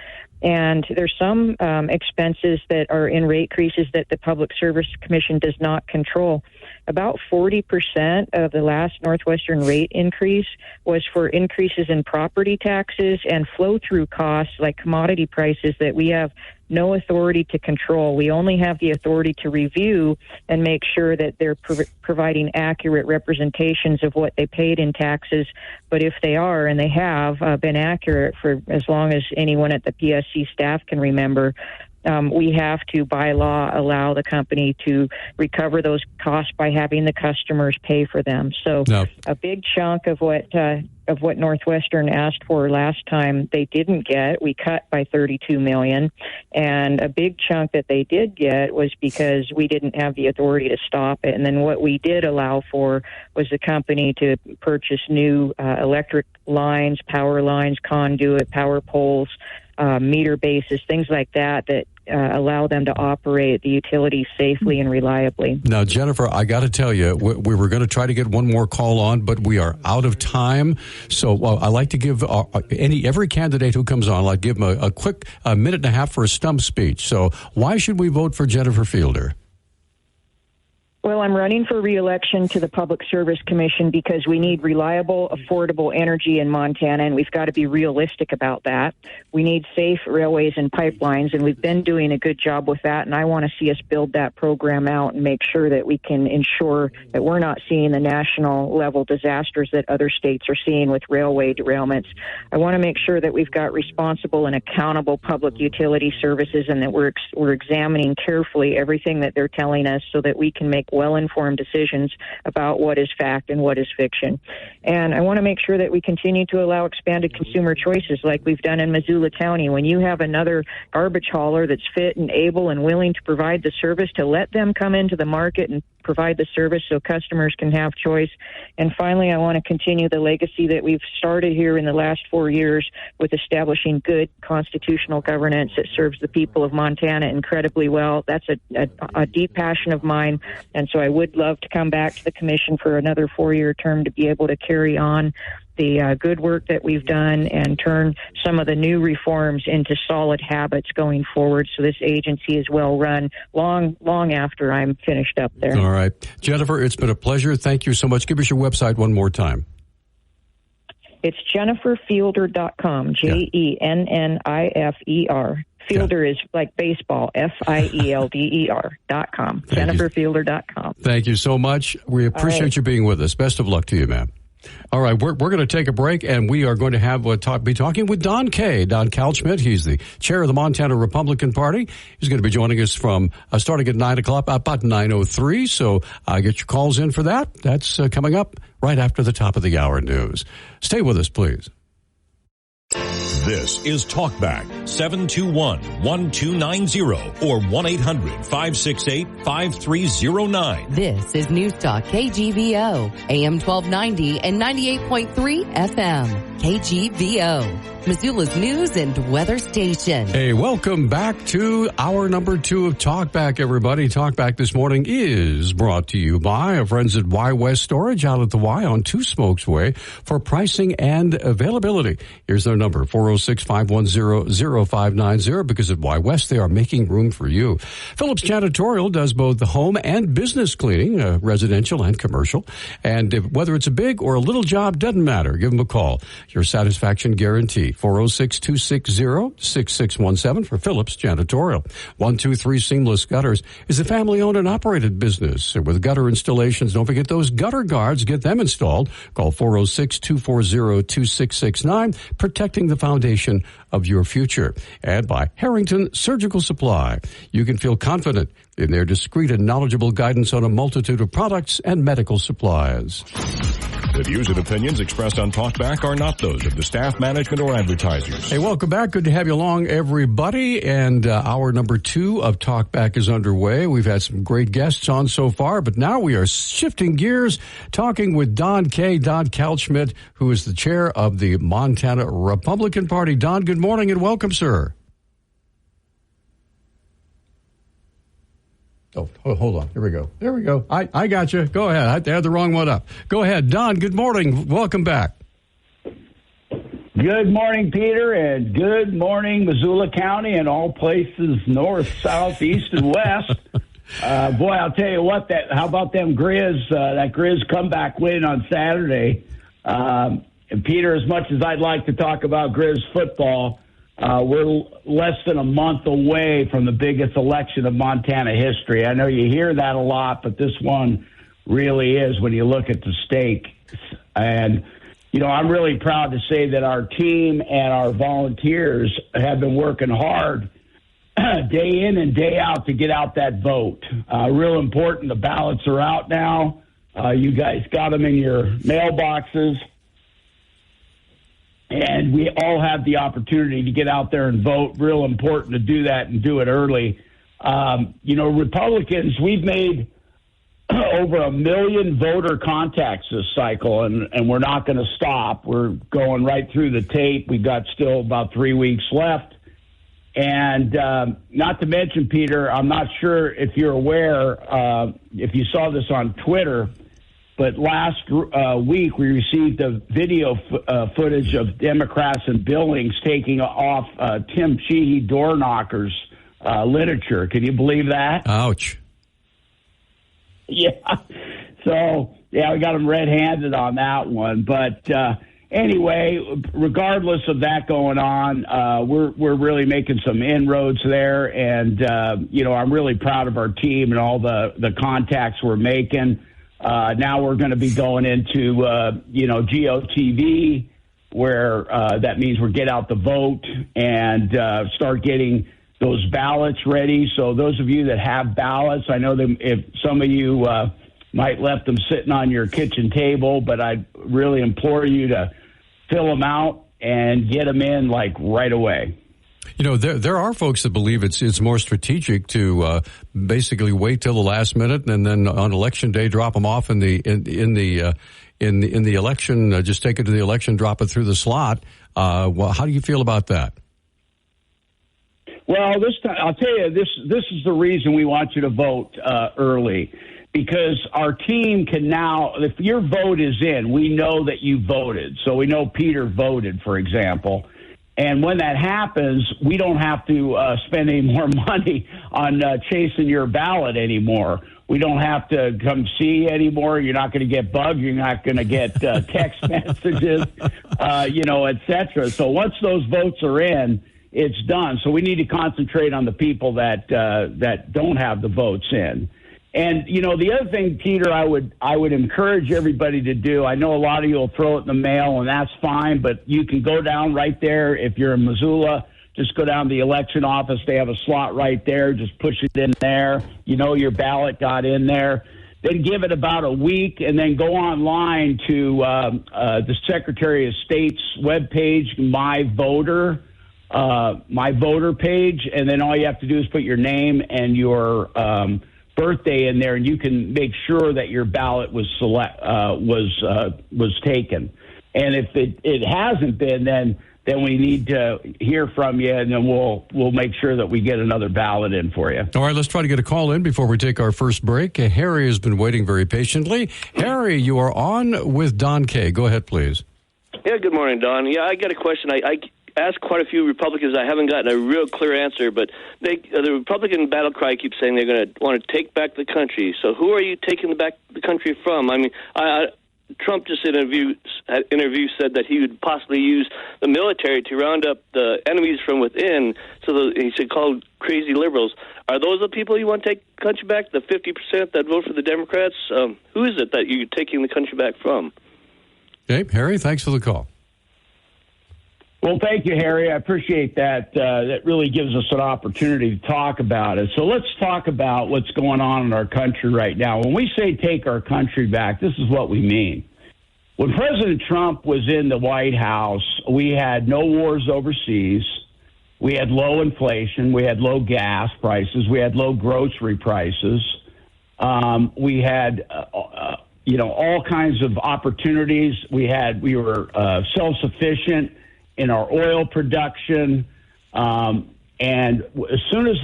M: And there's some expenses that are in rate increases that the Public Service Commission does not control. About 40% of the last Northwestern rate increase was for increases in property taxes and flow-through costs like commodity prices that we have no authority to control. We only have the authority to review and make sure that they're providing accurate representations of what they paid in taxes. But if they are, and they have been accurate for as long as anyone at the PSC staff can remember, we have to, by law, allow the company to recover those costs by having the customers pay for them. So a big chunk of what Northwestern asked for last time, they didn't get. We cut by $32 million. And a big chunk that they did get was because we didn't have the authority to stop it. And then what we did allow for was the company to purchase new electric lines, power lines, conduit, power poles, meter bases, things like that allow them to operate the utility safely and reliably.
C: Now, Jennifer, I got to tell you, we were going to try to get one more call on, but we are out of time. So I like to give every candidate who comes on, give them a quick minute and a half for a stump speech. So why should we vote for Jennifer Fielder?
M: Well, I'm running for re-election to the Public Service Commission because we need reliable, affordable energy in Montana, and we've got to be realistic about that. We need safe railways and pipelines, and we've been doing a good job with that, and I want to see us build that program out and make sure that we can ensure that we're not seeing the national-level disasters that other states are seeing with railway derailments. I want to make sure that we've got responsible and accountable public utility services and that we're examining carefully everything that they're telling us so that we can make well-informed decisions about what is fact and what is fiction. And I want to make sure that we continue to allow expanded consumer choices like we've done in Missoula County. When you have another garbage hauler that's fit and able and willing to provide the service, to let them come into the market and provide the service so customers can have choice. And finally, I want to continue the legacy that we've started here in the last 4 years with establishing good constitutional governance that serves the people of Montana incredibly well. That's a deep passion of mine. And so I would love to come back to the commission for another 4-year term to be able to carry on the good work that we've done and turn some of the new reforms into solid habits going forward so this agency is well run long after I'm finished up there.
C: All right. Jennifer, it's been a pleasure. Thank you so much. Give us your website one more time.
M: It's jenniferfielder.com, JENNIFER. Fielder is like baseball, FIELDER.com, jenniferfielder.com.
C: Thank you so much. We appreciate you being with us. Best of luck to you, ma'am. All right, we're going to take a break, and we are going to be talking with Don K. Don Kalschmidt. He's the chair of the Montana Republican Party. He's going to be joining us from starting at 9 o'clock, about 9:03. So get your calls in for that. That's coming up right after the top of the hour news. Stay with us, please.
A: This is Talkback 721-1290 or 1-800-568-5309.
B: This is Newstalk KGVO, AM 1290 and 98.3 FM. KGVO, Missoula's news and weather station.
C: Hey, welcome back to hour number 2 of Talkback, everybody. Talkback this morning is brought to you by our friends at Y West Storage out at the Y on Two Smokes Way for pricing and availability. Here's their number, 406-510-0590, because at Y West they are making room for you. Phillips Janitorial does both the home and business cleaning, residential and commercial. And whether it's a big or a little job, doesn't matter. Give them a call. Your satisfaction guarantee, 406-260-6617 for Phillips Janitorial. 123 Seamless Gutters is a family-owned and operated business. With gutter installations, don't forget those gutter guards. Get them installed. Call 406-240-2669, protecting the foundation of your future. And by Harrington Surgical Supply. You can feel confident in their discreet and knowledgeable guidance on a multitude of products and medical supplies.
A: The views and opinions expressed on Talkback are not those of the staff, management, or advertisers.
C: Hey, welcome back. Good to have you along, everybody. And hour number 2 of Talkback is underway. We've had some great guests on so far, but now we are shifting gears, talking with Don K, Don Kalschmidt, who is the chair of the Montana Republican Party. Don, good morning and welcome, sir. Oh, hold on. Here we go. There we go. I got you. Go ahead. I had the wrong one up. Go ahead. Don, good morning. Welcome back.
R: Good morning, Peter, and good morning, Missoula County and all places north, south, east, and west. Boy, I'll tell you what, how about them Grizz, that Grizz comeback win on Saturday. And Peter, as much as I'd like to talk about Grizz football, we're less than a month away from the biggest election of Montana history. I know you hear that a lot, but this one really is when you look at the stakes. And, you know, I'm really proud to say that our team and our volunteers have been working hard day in and day out to get out that vote. Real important. The ballots are out now. You guys got them in your mailboxes. And we all have the opportunity to get out there and vote. Real important to do that and do it early. You know, Republicans, we've made over 1 million voter contacts this cycle, and we're not going to stop. We're going right through the tape. We've got still about 3 weeks left. And not to mention, Peter, I'm not sure if you're aware, if you saw this on Twitter, but last week we received a video footage of Democrats in Billings taking off Tim Sheehy door knockers literature. Can you believe that?
C: Ouch.
R: Yeah. So, yeah, we got them red-handed on that one. But anyway, regardless of that going on, we're really making some inroads there. And, you know, I'm really proud of our team and all the contacts we're making. Now we're going to be going into, you know, GOTV, where that means we're get out the vote and start getting those ballots ready. So those of you that have ballots, I know that if some of you might left them sitting on your kitchen table, but I really implore you to fill them out and get them in like right away.
C: You know, there are folks that believe it's more strategic to basically wait till the last minute and then on election day drop them off in the election. Just take it to the election, drop it through the slot. Well, how do you feel about that?
R: Well, this time I'll tell you this is the reason we want you to vote early, because our team can now, if your vote is in, we know that you voted. So we know Peter voted, for example. And when that happens, we don't have to spend any more money on chasing your ballot anymore. We don't have to come see you anymore. You're not going to get bugged. You're not going to get text messages, you know, et cetera. So once those votes are in, it's done. So we need to concentrate on the people that don't have the votes in. And, you know, the other thing, Peter, I would encourage everybody to do, I know a lot of you will throw it in the mail, and that's fine, but you can go down right there. If you're in Missoula, just go down to the election office. They have a slot right there. Just push it in there. You know your ballot got in there. then give it about a week, and then go online to the Secretary of State's webpage, My Voter page, and then all you have to do is put your name and your birthday in there, and you can make sure that your ballot was taken. And if it hasn't been, then we need to hear from you, and then we'll make sure that we get another ballot in for you.
C: All right, let's try to get a call in before we take our first break. Harry has been waiting very patiently. Harry, you are on with Don K. Go ahead, please.
S: Yeah, good morning, Don. Yeah, I got a question. I asked quite a few Republicans. I haven't gotten a real clear answer, but the Republican battle cry keeps saying they're going to want to take back the country. So who are you taking back the country from? I mean, Trump just in an interview said that he would possibly use the military to round up the enemies from within. So he said called crazy liberals. Are those the people you want to take the country back? The 50% that vote for the Democrats? Who is it that you're taking the country back from?
C: Okay, Harry, thanks for the call.
R: Well, thank you, Harry. I appreciate that. That really gives us an opportunity to talk about it. So let's talk about what's going on in our country right now. When we say take our country back, this is what we mean. When President Trump was in the White House, we had no wars overseas. We had low inflation. We had low gas prices. We had low grocery prices. We had, all kinds of opportunities. We were self-sufficient in our oil production. And as soon as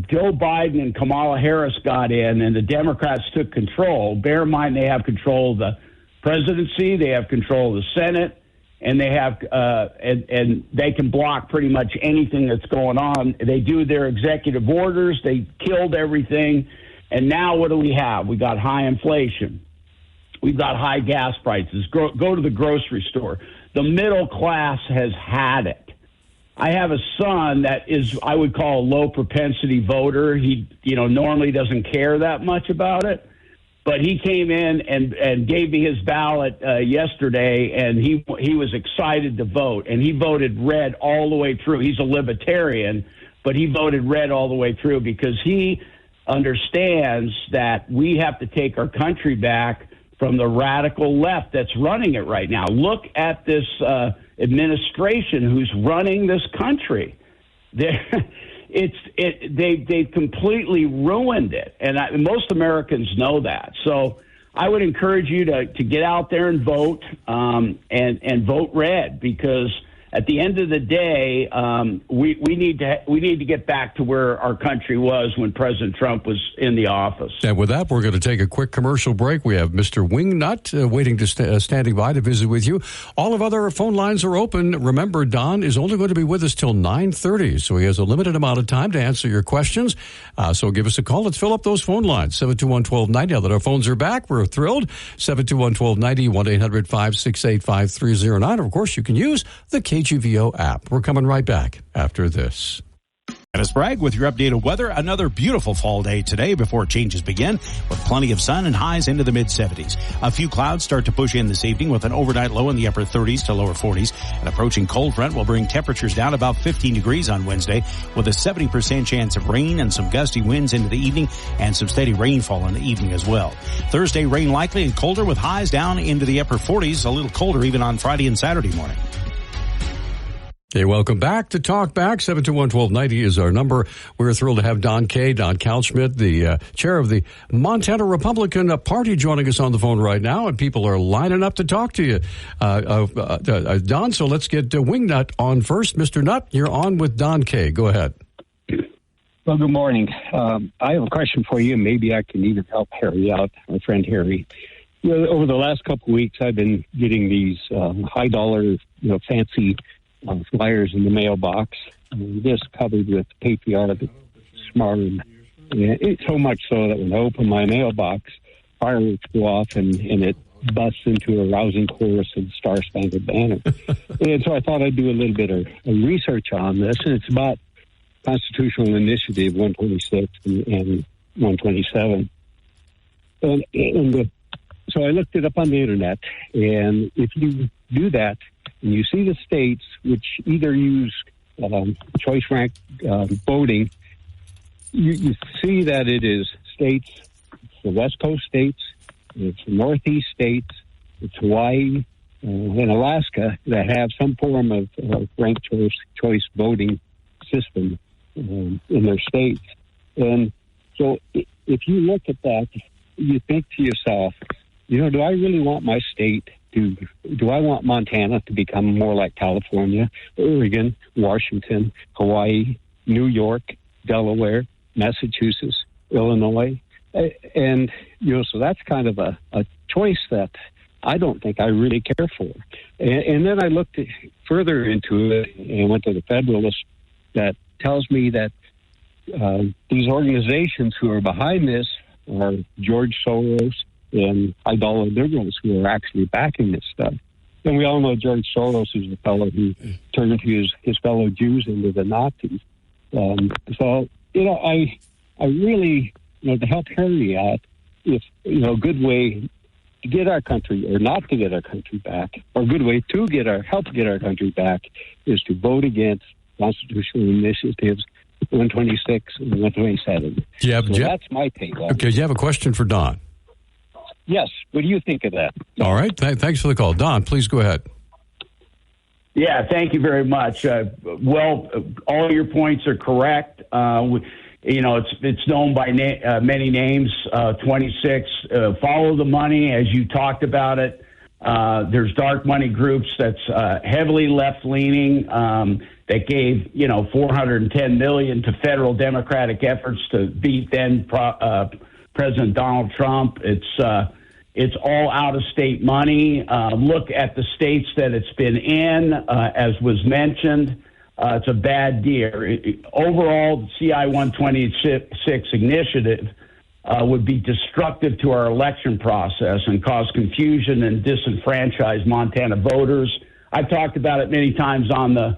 R: Joe Biden and Kamala Harris got in and the Democrats took control, bear in mind they have control of the presidency, they have control of the Senate, and they have and they can block pretty much anything that's going on. They do their executive orders. They killed everything. And now what do we have? We got high inflation. We've got high gas prices. Go to the grocery store. The middle class has had it. I have a son that is, I would call a low propensity voter. He, normally doesn't care that much about it, but he came in and gave me his ballot yesterday, and he was excited to vote, and he voted red all the way through. He's a libertarian, but he voted red all the way through because he understands that we have to take our country back from the radical left that's running it right now. Look at this administration who's running this country. They've completely ruined it, and most Americans know that. So I would encourage you to get out there and vote, and vote red, because at the end of the day, we need to get back to where our country was when President Trump was in the office.
C: And with that, we're going to take a quick commercial break. We have Mr. Wingnut waiting to standing by to visit with you. All of other phone lines are open. Remember, Don is only going to be with us till 9:30, so he has a limited amount of time to answer your questions. So give us a call. Let's fill up those phone lines. 721-1290. Now that our phones are back, we're thrilled. 721-1290, 1-800-568-5309. Of course, you can use the KGVO app. We're coming right back after this.
F: Dennis Bragg with your updated weather. Another beautiful fall day today before changes begin, with plenty of sun and highs into the mid-70s. A few clouds start to push in this evening with an overnight low in the upper 30s to lower 40s. An approaching cold front will bring temperatures down about 15 degrees on Wednesday, with a 70% chance of rain and some gusty winds into the evening and some steady rainfall in the evening as well. Thursday, rain likely and colder with highs down into the upper 40s, a little colder even on Friday and Saturday morning.
C: Hey, welcome back to Talk Back. 721-1290 is our number. We're thrilled to have Don K, Don Kalschmidt, the chair of the Montana Republican Party, joining us on the phone right now, and people are lining up to talk to you. Don, so let's get Wingnut on first. Mr. Nutt, you're on with Don K. Go ahead.
T: Well, good morning. I have a question for you. Maybe I can even help Harry out, my friend Harry. Over the last couple of weeks, I've been getting these high-dollar, fancy flyers in the mailbox, just covered with patriotic, smart, and it's so much so that when I open my mailbox, fireworks go off and it busts into a rousing chorus of Star Spangled Banner. And so I thought I'd do a little bit of research on this, and it's about Constitutional Initiative 126 and 127. So I looked it up on the internet, and if you do that, and you see the states which either use choice rank voting, you see that it is states, the West Coast states, It's Northeast states, it's Hawaii, and Alaska that have some form of ranked choice voting system in their states. And so if you look at that, you think to yourself, do I really want my state do I want Montana to become more like California, Oregon, Washington, Hawaii, New York, Delaware, Massachusetts, Illinois? And, so that's kind of a choice that I don't think I really care for. And then I looked further into it and went to the Federalist that tells me that these organizations who are behind this are George Soros and high-dollar liberals who are actually backing this stuff. And we all know George Soros is the fellow who turned his fellow Jews into the Nazis. So, I really, to help Harry out, if, a good way to get our country, or not to get our country back, or a good way to help get our country back, is to vote against constitutional initiatives 126 and 127. That's my take on it.
C: Okay, you have a question for Don?
T: Yes. What do you think of that?
C: All right. Thanks for the call. Don, please go ahead.
R: Yeah, thank you very much. Well, all your points are correct. It's known by many names. 26. Follow the money, as you talked about it. There's dark money groups that's heavily left-leaning that gave $410 million to federal Democratic efforts to beat then President Donald Trump. It's all out-of-state money. Look at the states that it's been in, as was mentioned. It's a bad deal. Overall, the CI 126 initiative would be destructive to our election process and cause confusion and disenfranchise Montana voters. I've talked about it many times on the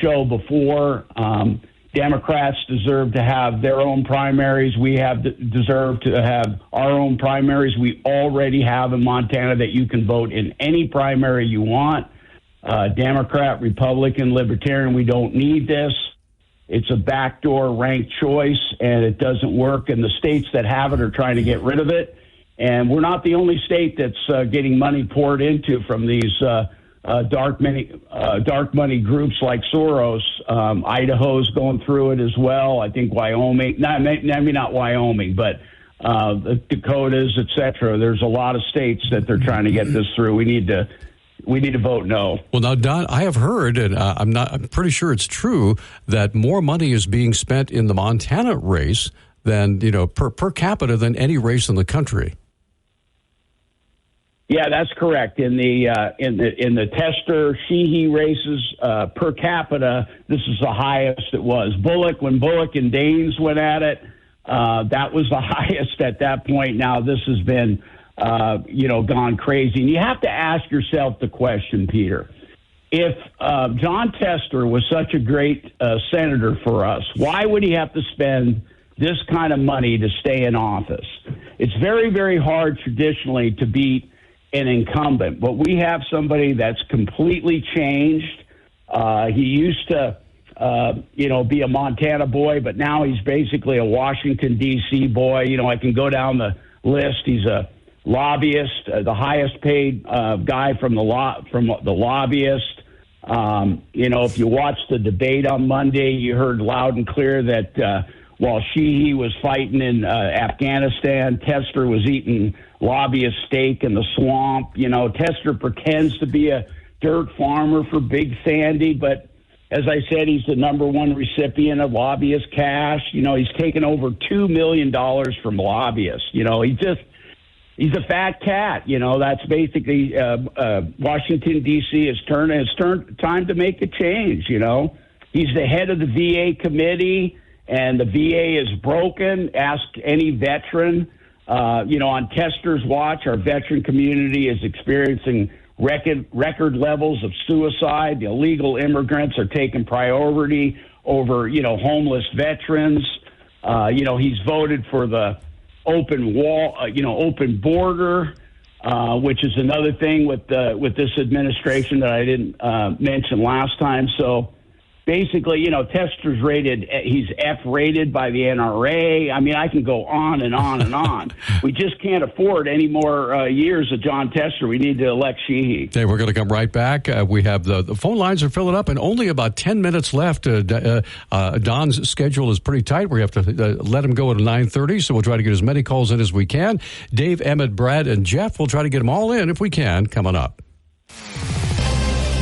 R: show before. Democrats deserve to have their own primaries. We deserve to have our own primaries. We already have in Montana that you can vote in any primary you want. Democrat, Republican, Libertarian, we don't need this. It's a backdoor ranked choice, and it doesn't work. And the states that have it are trying to get rid of it. And we're not the only state that's getting money poured into from these dark money groups like Soros. Idaho's going through it as well. I think Wyoming, maybe not Wyoming, but the Dakotas, etc. There's a lot of states that they're trying to get this through. We need to vote no.
C: Well, now, Don, I have heard, and I'm pretty sure it's true, that more money is being spent in the Montana race than per capita than any race in the country.
R: Yeah, that's correct. In the Tester Sheehy races per capita, this is the highest it was. When Bullock and Daines went at it, that was the highest at that point. Now this has been gone crazy. And you have to ask yourself the question, Peter, if John Tester was such a great senator for us, why would he have to spend this kind of money to stay in office? It's very, very hard traditionally to beat an incumbent, but we have somebody that's completely changed. He used to, be a Montana boy, but now he's basically a Washington, D.C. boy. I can go down the list. He's a lobbyist, the highest paid guy from the lobbyist. If you watched the debate on Monday, you heard loud and clear that while Sheehy was fighting in Afghanistan, Tester was eating lobbyist steak in the swamp. Tester pretends to be a dirt farmer for Big Sandy, but as I said, he's the number one recipient of lobbyist cash. He's taken over $2 million from lobbyists. He's a fat cat. That's basically Washington, D.C. has turned time to make a change. He's the head of the VA committee, and the VA is broken. Ask any veteran. On Tester's watch, our veteran community is experiencing record levels of suicide. The illegal immigrants are taking priority over, homeless veterans. He's voted for the open wall, open border, which is another thing with this administration that I didn't mention last time. So, basically, Tester's rated, he's F-rated by the NRA. I mean, I can go on and on and on. We just can't afford any more years of John Tester. We need to elect Sheehy.
C: Okay, we're going to come right back. We have the phone lines are filling up and only about 10 minutes left. Don's schedule is pretty tight. We have to let him go at 9:30, so we'll try to get as many calls in as we can. Dave, Emmett, Brad, and Jeff, we'll try to get them all in if we can, coming up.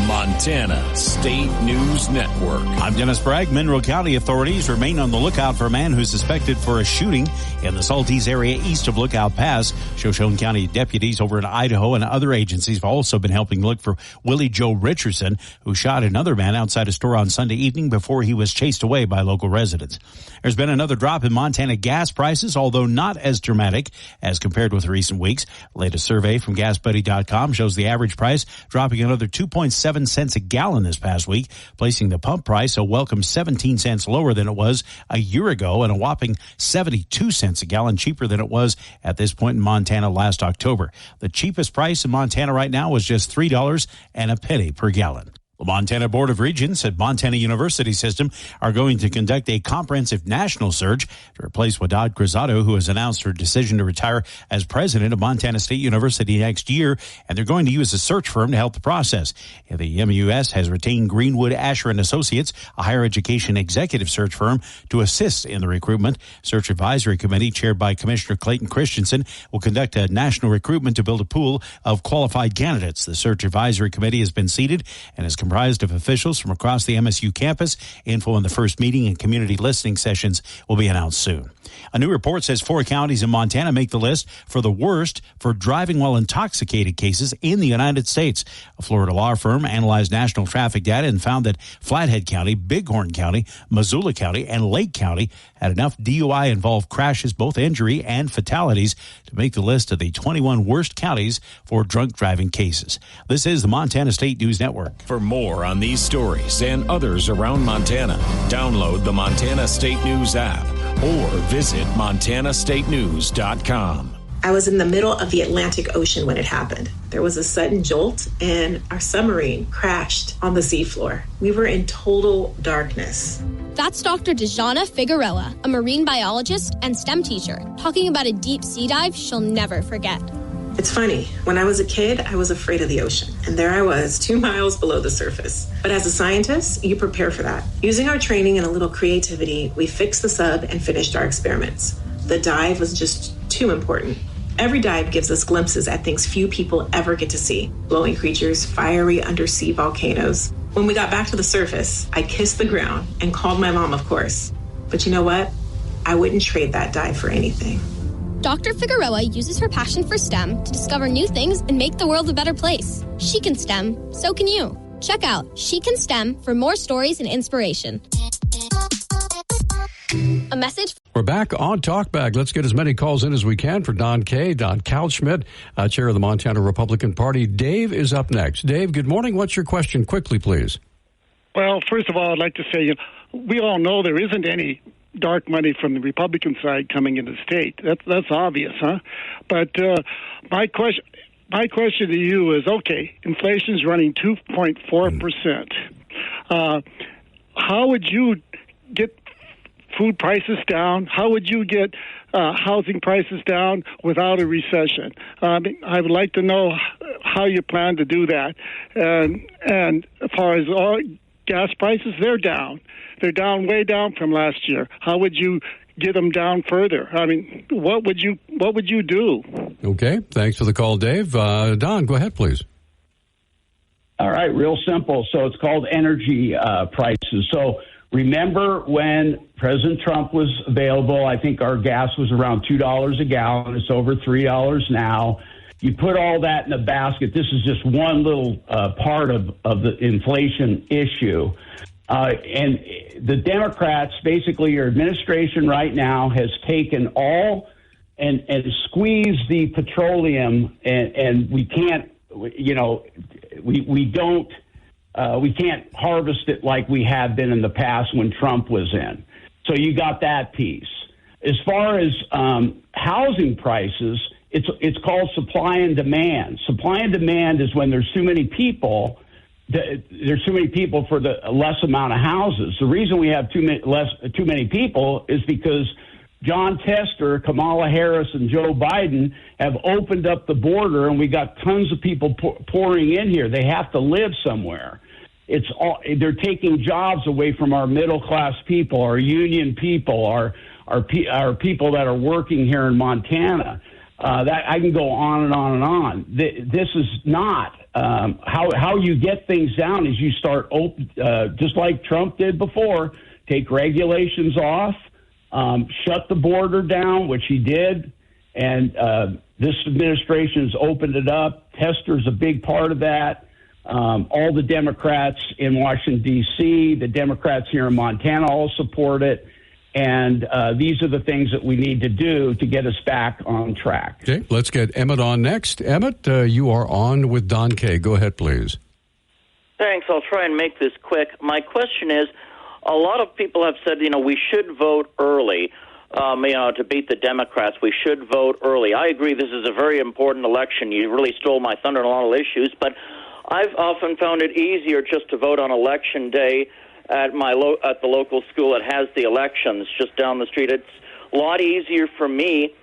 A: Montana State News Network.
F: I'm Dennis Bragg. Mineral County authorities remain on the lookout for a man who's suspected for a shooting in the Saltese area east of Lookout Pass. Shoshone County deputies over in Idaho and other agencies have also been helping look for Willie Joe Richardson, who shot another man outside a store on Sunday evening before he was chased away by local residents. There's been another drop in Montana gas prices, although not as dramatic as compared with recent weeks. The latest survey from GasBuddy.com shows the average price dropping another 2.7 cents a gallon this past week, placing the pump price a welcome 17 cents lower than it was a year ago and a whopping 72 cents a gallon cheaper than it was at this point in Montana last October. The cheapest price in Montana right now was just $3.01 per gallon. The Montana Board of Regents at Montana University System are going to conduct a comprehensive national search to replace Wadad Cruzado, who has announced her decision to retire as president of Montana State University next year, and they're going to use a search firm to help the process. The MUS has retained Greenwood, Asher & Associates, a higher education executive search firm, to assist in the recruitment. Search Advisory Committee, chaired by Commissioner Clayton Christensen, will conduct a national recruitment to build a pool of qualified candidates. The Search Advisory Committee has been seated and is comprised of officials from across the MSU campus. Info on the first meeting and community listening sessions will be announced soon. A new report says 4 counties in Montana make the list for the worst for driving while intoxicated cases in the United States. A Florida law firm analyzed national traffic data and found that Flathead County, Bighorn County, Missoula County, and Lake County had enough DUI-involved crashes, both injury and fatalities, to make the list of the 21 worst counties for drunk driving cases. This is the Montana State News Network.
A: For more on these stories and others around Montana, download the Montana State News app or visit montanastatenews.com.
U: I was in the middle of the Atlantic Ocean when it happened. There was a sudden jolt and our submarine crashed on the seafloor. We were in total darkness.
V: That's Dr. Dejana Figueroa, a marine biologist and STEM teacher, talking about a deep sea dive she'll never forget.
U: It's funny, when I was a kid, I was afraid of the ocean, and there I was, 2 miles below the surface. But as a scientist, you prepare for that. Using our training and a little creativity, we fixed the sub and finished our experiments. The dive was just too important. Every dive gives us glimpses at things few people ever get to see. Glowing creatures, fiery undersea volcanoes. When we got back to the surface, I kissed the ground and called my mom, of course. But you know what? I wouldn't trade that dive for anything.
V: Dr. Figueroa uses her passion for STEM to discover new things and make the world a better place. She can STEM, so can you. Check out She Can STEM for more stories and inspiration. A message.
C: We're back on Talkback. Let's get as many calls in as we can for Don K, Don Kalschmidt, chair of the Montana Republican Party. Dave is up next. Dave, good morning. What's your question? Quickly, please.
G: Well, first of all, I'd like to say, we all know there isn't any dark money from the Republican side coming into the state. That's obvious, huh? But my question to you is, okay, inflation's running 2.4%. How would you get food prices down? How would you get housing prices down without a recession? I would like to know how you plan to do that. And as far as gas prices, they're down. They're down, way down from last year. How would you get them down further? I mean, what would you do?
C: Okay, thanks for the call, Dave. Don, go ahead, please.
R: All right, real simple. So it's called energy prices. So remember when President Trump was available, I think our gas was around $2 a gallon. It's over $3 now. You put all that in a basket. This is just one little part of the inflation issue. And the Democrats, basically your administration right now, has taken all and squeezed the petroleum, and we can't, we can't harvest it like we have been in the past when Trump was in. So you got that piece. As far as housing prices, it's called supply and demand. Supply and demand is when there's too many people there's too many people for the less amount of houses. The reason we have too many people is because John Tester, Kamala Harris, and Joe Biden have opened up the border, and we got tons of people pouring in here. They have to live somewhere. They're taking jobs away from our middle class people, our union people, our people that are working here in Montana. That I can go on and on and on. This is not how you get things down. Is you start just like Trump did before, take regulations off. Shut the border down, which he did, and this administration has opened it up. Tester's a big part of that. All the Democrats in Washington, D.C., the Democrats here in Montana all support it, and these are the things that we need to do to get us back on track.
C: Okay, let's get Emmett on next. Emmett, you are on with Don K. Go ahead, please.
H: Thanks. I'll try and make this quick. My question is, a lot of people have said, we should vote early, to beat the Democrats. We should vote early. I agree this is a very important election. You really stole my thunder on a lot of issues, but I've often found it easier just to vote on Election Day at the local school that has the elections just down the street. It's a lot easier for me,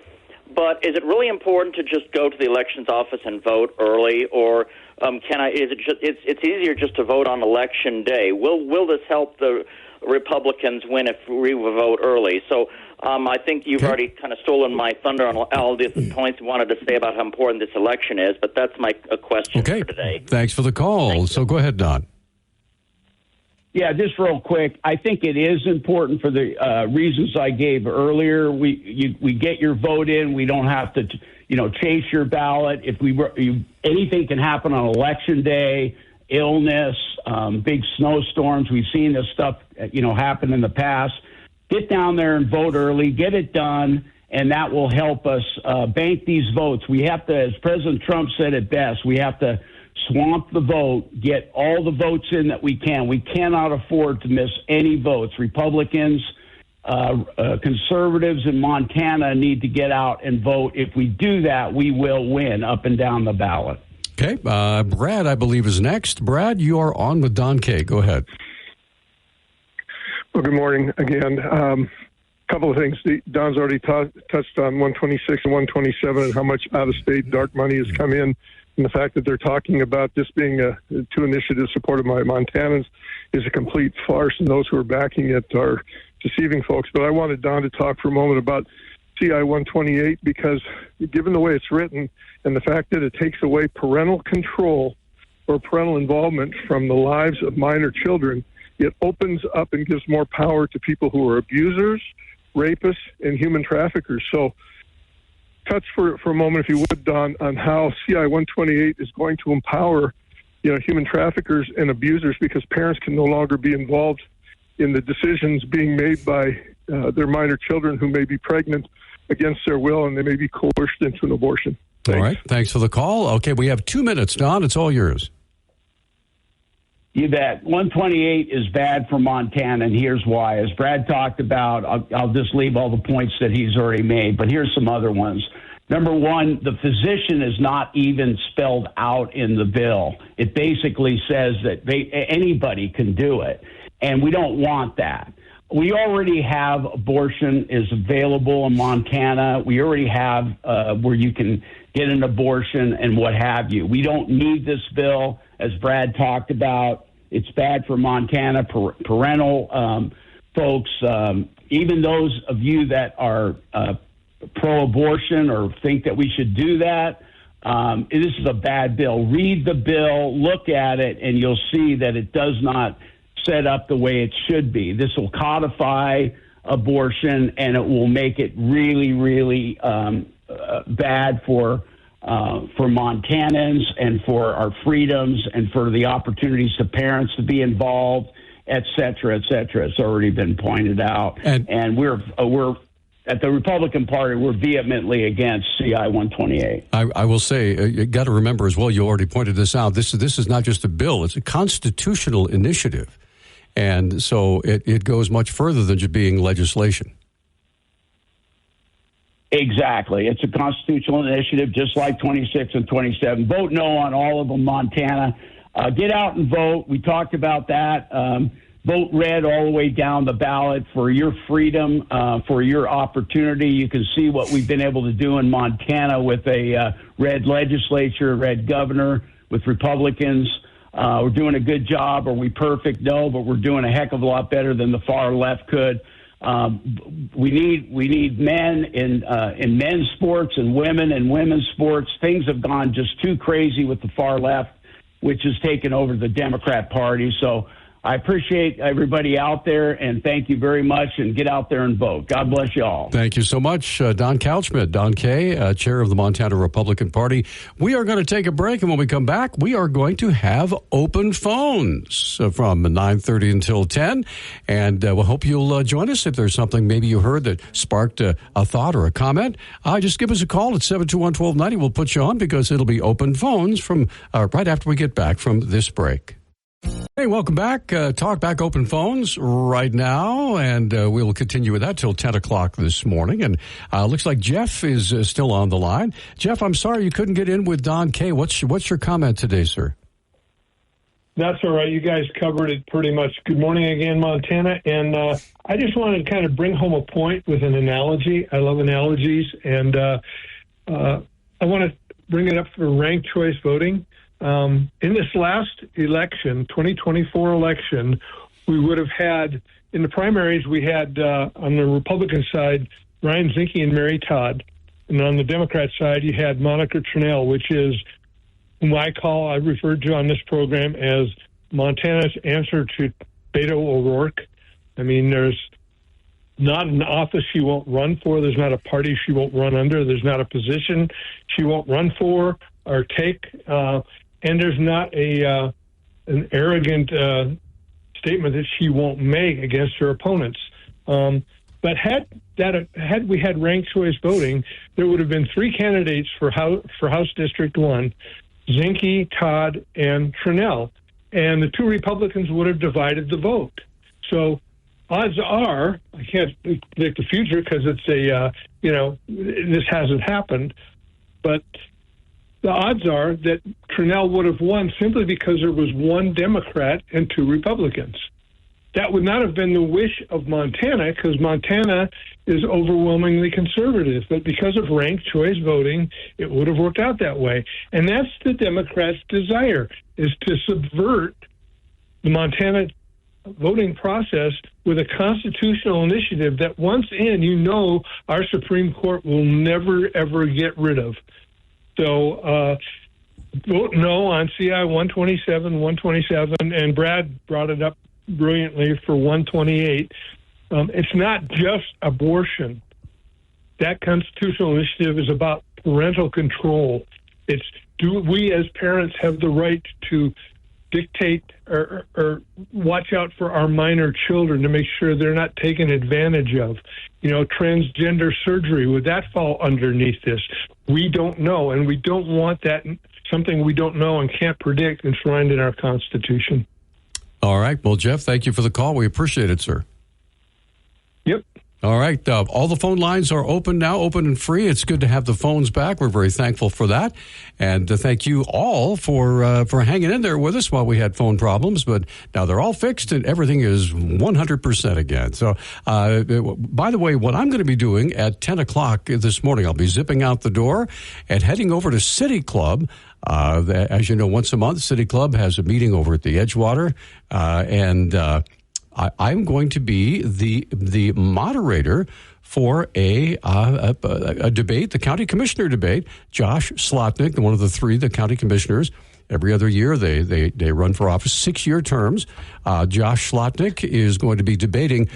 H: but is it really important to just go to the elections office and vote early, or it's easier just to vote on Election Day? Will this help the Republicans win if we vote early? So I think you've already kind of stolen my thunder on all the points I wanted to say about how important this election is, but that's my question for today.
C: Thanks for the call. So go ahead, Don.
R: Yeah, just real quick. I think it is important for the reasons I gave earlier. We get your vote in. We don't have to, chase your ballot. If anything can happen on Election Day, illness, big snowstorms. We've seen this stuff, happen in the past. Get down there and vote early. Get it done, and that will help us bank these votes. We have to, as President Trump said it best, we have to swamp the vote, get all the votes in that we can. We cannot afford to miss any votes. Republicans, conservatives in Montana need to get out and vote. If we do that, we will win up and down the ballot.
C: Okay. Brad, I believe, is next. Brad, you are on with Don K. Go ahead.
Q: Well, good morning again. Couple of things. Don's already touched on 126 and 127 and how much out-of-state dark money has come in. And the fact that they're talking about this being two initiatives supported by Montanans is a complete farce, and those who are backing it are deceiving folks. But I wanted Don to talk for a moment about CI 128 because given the way it's written and the fact that it takes away parental control or parental involvement from the lives of minor children, it opens up and gives more power to people who are abusers, rapists, and human traffickers. So touch for a moment, if you would, Don, on how CI 128 is going to empower, human traffickers and abusers because parents can no longer be involved in the decisions being made by their minor children who may be pregnant against their will and they may be coerced into an abortion. Thanks.
C: All right. Thanks for the call. Okay, we have 2 minutes, Don. It's all yours.
R: You bet. 128 is bad for Montana, and here's why. As Brad talked about, I'll just leave all the points that he's already made, but here's some other ones. Number one, the physician is not even spelled out in the bill. It basically says that anybody can do it, and we don't want that. We already have abortion is available in Montana. We already have where you can get an abortion and what have you. We don't need this bill. As Brad talked about, it's bad for Montana parental folks. Even those of you that are pro-abortion or think that we should do that, this is a bad bill. Read the bill, look at it, and you'll see that it does not set up the way it should be. This will codify abortion, and it will make it really, really bad for Montanans and for our freedoms and for the opportunities to parents to be involved, et cetera, et cetera. It's already been pointed out. And we're at the Republican Party, we're vehemently against CI 128.
C: I will say, you got to remember as well, you already pointed this out, this is not just a bill, it's a constitutional initiative. And so it goes much further than just being legislation.
R: Exactly. It's a constitutional initiative, just like 26 and 27. Vote no on all of them, Montana. Get out and vote. We talked about that. Vote red all the way down the ballot for your freedom, for your opportunity. You can see what we've been able to do in Montana with a red legislature, red governor, with Republicans. We're doing a good job. Are we perfect? No, but we're doing a heck of a lot better than the far left could. We need men in men's sports and women in women's sports. Things have gone just too crazy with the far left, which has taken over the Democrat Party. So I appreciate everybody out there, and thank you very much, and get out there and vote. God bless you all.
C: Thank you so much, Don Couchman, Don K, chair of the Montana Republican Party. We are going to take a break, and when we come back, we are going to have open phones from 9:30 until 10, and we hope you'll join us. If there's something maybe you heard that sparked a thought or a comment, just give us a call at 721-1290. We'll put you on because it'll be open phones from right after we get back from this break. Hey, welcome back. Talk Back Open Phones right now, and we'll continue with that till 10 o'clock this morning. And looks like Jeff is still on the line. Jeff, I'm sorry you couldn't get in with Don K. What's your comment today, sir?
K: That's all right. You guys covered it pretty much. Good morning again, Montana. And I just wanted to kind of bring home a point with an analogy. I love analogies. And I want to bring it up for ranked choice voting. In this last election, 2024 election, we would have had, in the primaries, we had on the Republican side, Ryan Zinke and Mary Todd. And on the Democrat side, you had Monica Tranel, which is whom I referred to on this program as Montana's answer to Beto O'Rourke. I mean, there's not an office she won't run for. There's not a party she won't run under. There's not a position she won't run for or take. And there's not an arrogant statement that she won't make against her opponents. But had we had ranked choice voting, there would have been three candidates for House District 1, Zinke, Todd, and Tranel. And the two Republicans would have divided the vote. So odds are, I can't predict the future because it's this hasn't happened, but the odds are that Tranel would have won simply because there was one Democrat and two Republicans. That would not have been the wish of Montana because Montana is overwhelmingly conservative. But because of ranked choice voting, it would have worked out that way. And that's the Democrats' desire, is to subvert the Montana voting process with a constitutional initiative that once in, our Supreme Court will never, ever get rid of. So vote no on CI 127, and Brad brought it up brilliantly for 128. It's not just abortion. That constitutional initiative is about parental control. It's, do we as parents have the right to dictate or watch out for our minor children to make sure they're not taken advantage of? Transgender surgery, would that fall underneath this? We don't know, and we don't want that, something we don't know and can't predict, enshrined in our Constitution.
C: All right. Well, Jeff, thank you for the call. We appreciate it, sir. Yep. All right. All the phone lines are open now, open and free. It's good to have the phones back. We're very thankful for that. And thank you all for hanging in there with us while we had phone problems. But now they're all fixed and everything is 100% again. So, by the way, what I'm going to be doing at 10 o'clock this morning, I'll be zipping out the door and heading over to City Club. As you know, once a month, City Club has a meeting over at the Edgewater. I'm going to be the moderator for a debate, the county commissioner debate. Josh Slotnick, one of the county commissioners, every other year they run for office, 6-year terms. Josh Slotnick is going to be debating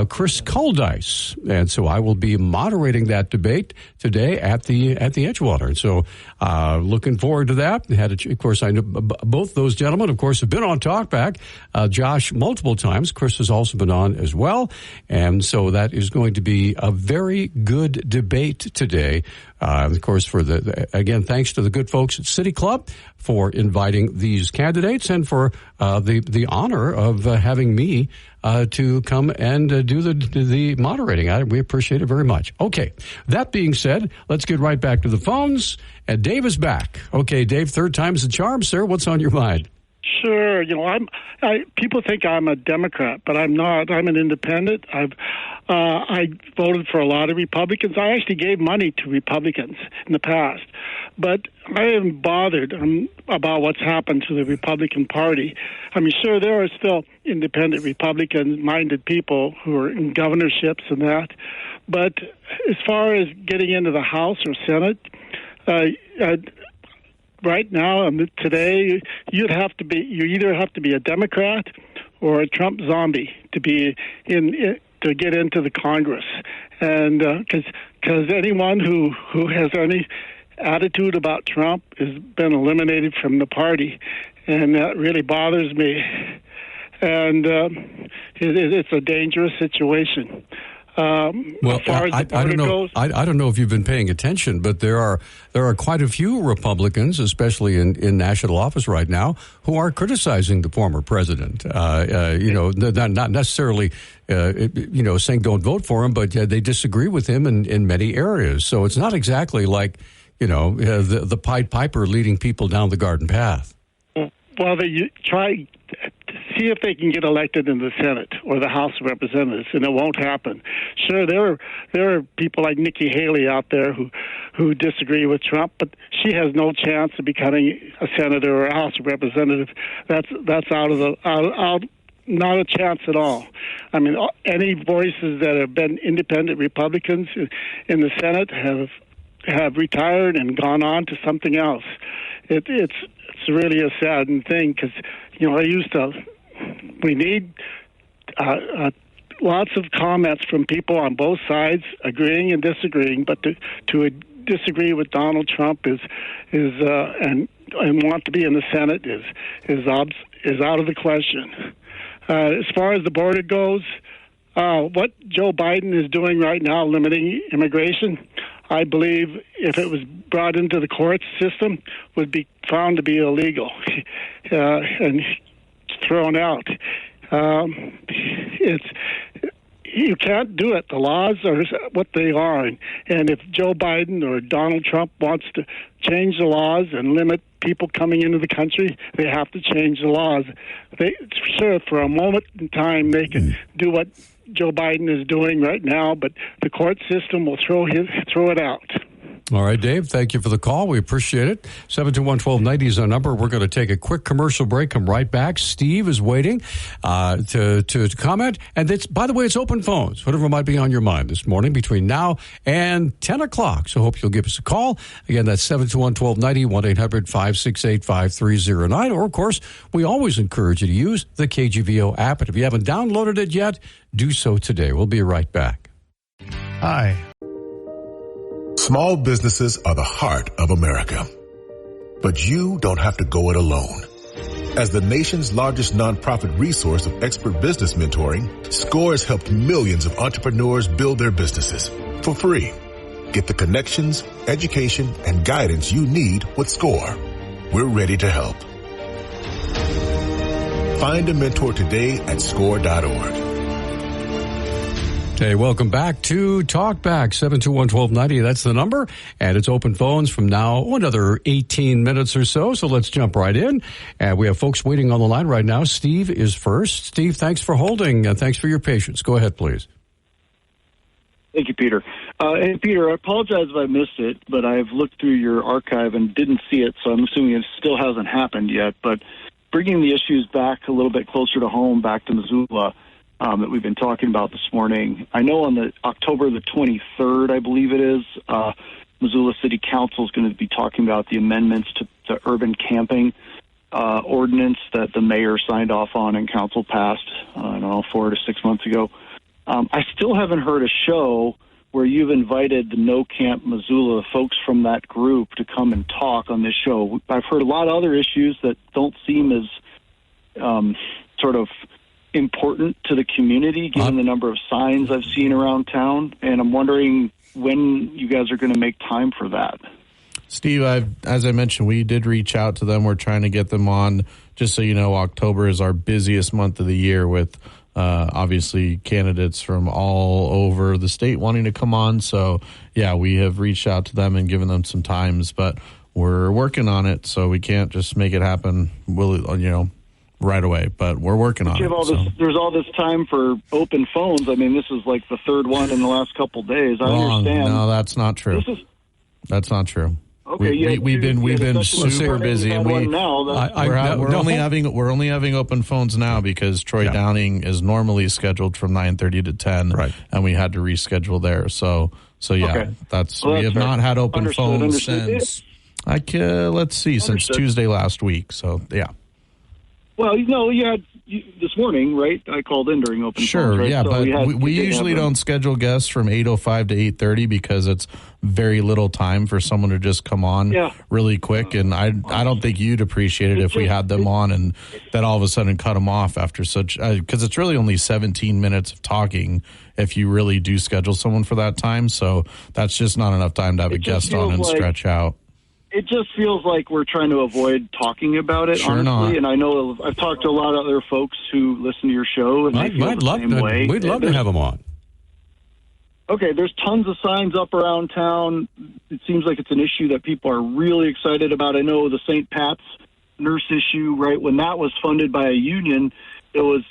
C: Chris Kuldice, and so I will be moderating that debate today at the Edgewater. And so looking forward to that. Of course, I know both those gentlemen, of course, have been on Talkback. Josh multiple times. Chris has also been on as well, and so that is going to be a very good debate today. Of course, again, thanks to the good folks at City Club for inviting these candidates and for the honor of having me to come and do the moderating. We appreciate it very much. Okay, that being said, let's get right back to the phones. And Dave is back. Okay, Dave, third time's the charm, sir. What's on your mind?
G: sure. People think I'm a Democrat, but I'm not. I'm an independent. I voted for a lot of Republicans. I actually gave money to Republicans in the past, but I haven't bothered about what's happened to the Republican Party. I mean, sure, there are still independent Republican-minded people who are in governorships and that, but as far as getting into the House or Senate, right now, today, you either have to be a Democrat or a Trump zombie to be to get into the Congress, and because anyone who has any attitude about Trump has been eliminated from the party, and that really bothers me. And it's a dangerous situation.
C: Well, I don't know. I don't know if you've been paying attention, but there are quite a few Republicans, especially in national office right now, who are criticizing the former president. Not necessarily, saying don't vote for him, but they disagree with him in many areas. So it's not exactly like the Pied Piper leading people down the garden path.
G: Well, they try to see if they can get elected in the Senate or the House of Representatives, and it won't happen. Sure, there are people like Nikki Haley out there who disagree with Trump, but she has no chance of becoming a senator or a House of Representative. That's out. Not a chance at all. I mean, any voices that have been independent Republicans in the Senate have retired and gone on to something else. It's really a sad thing because we need lots of comments from people on both sides, agreeing and disagreeing. But to disagree with Donald Trump and want to be in the Senate is out of the question. As far as the border goes, what Joe Biden is doing right now, limiting immigration, I believe if it was brought into the court system, would be found to be illegal and thrown out. You can't do it. The laws are what they are. And if Joe Biden or Donald Trump wants to change the laws and limit people coming into the country, they have to change the laws. Sure, for a moment in time, they can do what Joe Biden is doing right now, but the court system will throw it out.
C: All right, Dave, thank you for the call. We appreciate it. 721-1290 is our number. We're going to take a quick commercial break, come right back. Steve is waiting to comment. And by the way, it's open phones, whatever might be on your mind this morning between now and 10 o'clock. So hope you'll give us a call. Again, that's 721-1290, 1-800-568-5309. Or, of course, we always encourage you to use the KGVO app. And if you haven't downloaded it yet, do so today. We'll be right back.
D: Hi.
O: Small businesses are the heart of America. But you don't have to go it alone. As the nation's largest nonprofit resource of expert business mentoring, SCORE has helped millions of entrepreneurs build their businesses for free. Get the connections, education, and guidance you need with SCORE. We're ready to help. Find a mentor today at score.org.
C: Hey, welcome back to Talkback, 721-1290. That's the number, and it's open phones from now another 18 minutes or so, so let's jump right in. And we have folks waiting on the line right now. Steve is first. Steve, thanks for holding, and thanks for your patience. Go ahead, please.
E: Thank you, Peter. Hey, Peter, I apologize if I missed it, but I've looked through your archive and didn't see it, so I'm assuming it still hasn't happened yet. But bringing the issues back a little bit closer to home, back to Missoula, that we've been talking about this morning. I know on the October the 23rd, I believe it is, Missoula City Council is going to be talking about the amendments to the urban camping ordinance that the mayor signed off on and council passed, 4 to 6 months ago. I still haven't heard a show where you've invited the No Camp Missoula folks from that group to come and talk on this show. I've heard a lot of other issues that don't seem as sort of important to the community, given the number of signs I've seen around town, and I'm wondering when you guys are going to make time for that.
D: Steve, as I mentioned, we did reach out to them. We're trying to get them on. Just so you know, October is our busiest month of the year with obviously candidates from all over the state wanting to come on. So, yeah, we have reached out to them and given them some times, but we're working on it, so we can't just make it happen, right away, but we're working on it.
E: There's all this time for open phones. I mean, this is like the third one in the last couple of days. I understand.
D: No, that's not true. That's not true.
E: Okay,
D: we've been super busy, and we're only having open phones now because Troy Downing is normally scheduled from 9:30 to 10,
C: right?
D: And we had to reschedule there. So yeah, we have not had open phones since let's see, since Tuesday last week. So yeah.
E: Well, you had this morning, right? I called in during open phones, right?
D: Yeah,
E: so
D: but we usually don't schedule guests from 8:05 to 8:30 because it's very little time for someone to just come on really quick. And I don't think you'd appreciate it if we had them on and then all of a sudden cut them off after such, because it's really only 17 minutes of talking if you really do schedule someone for that time. So that's just not enough time to have a guest on and stretch out.
E: It just feels like we're trying to avoid talking about it, honestly.
D: Not.
E: And I know I've talked to a lot of other folks who listen to your show, and they feel the same way.
C: We'd love to have them on.
E: Okay, there's tons of signs up around town. It seems like it's an issue that people are really excited about. I know the St. Pat's nurse issue, right, when that was funded by a union, it was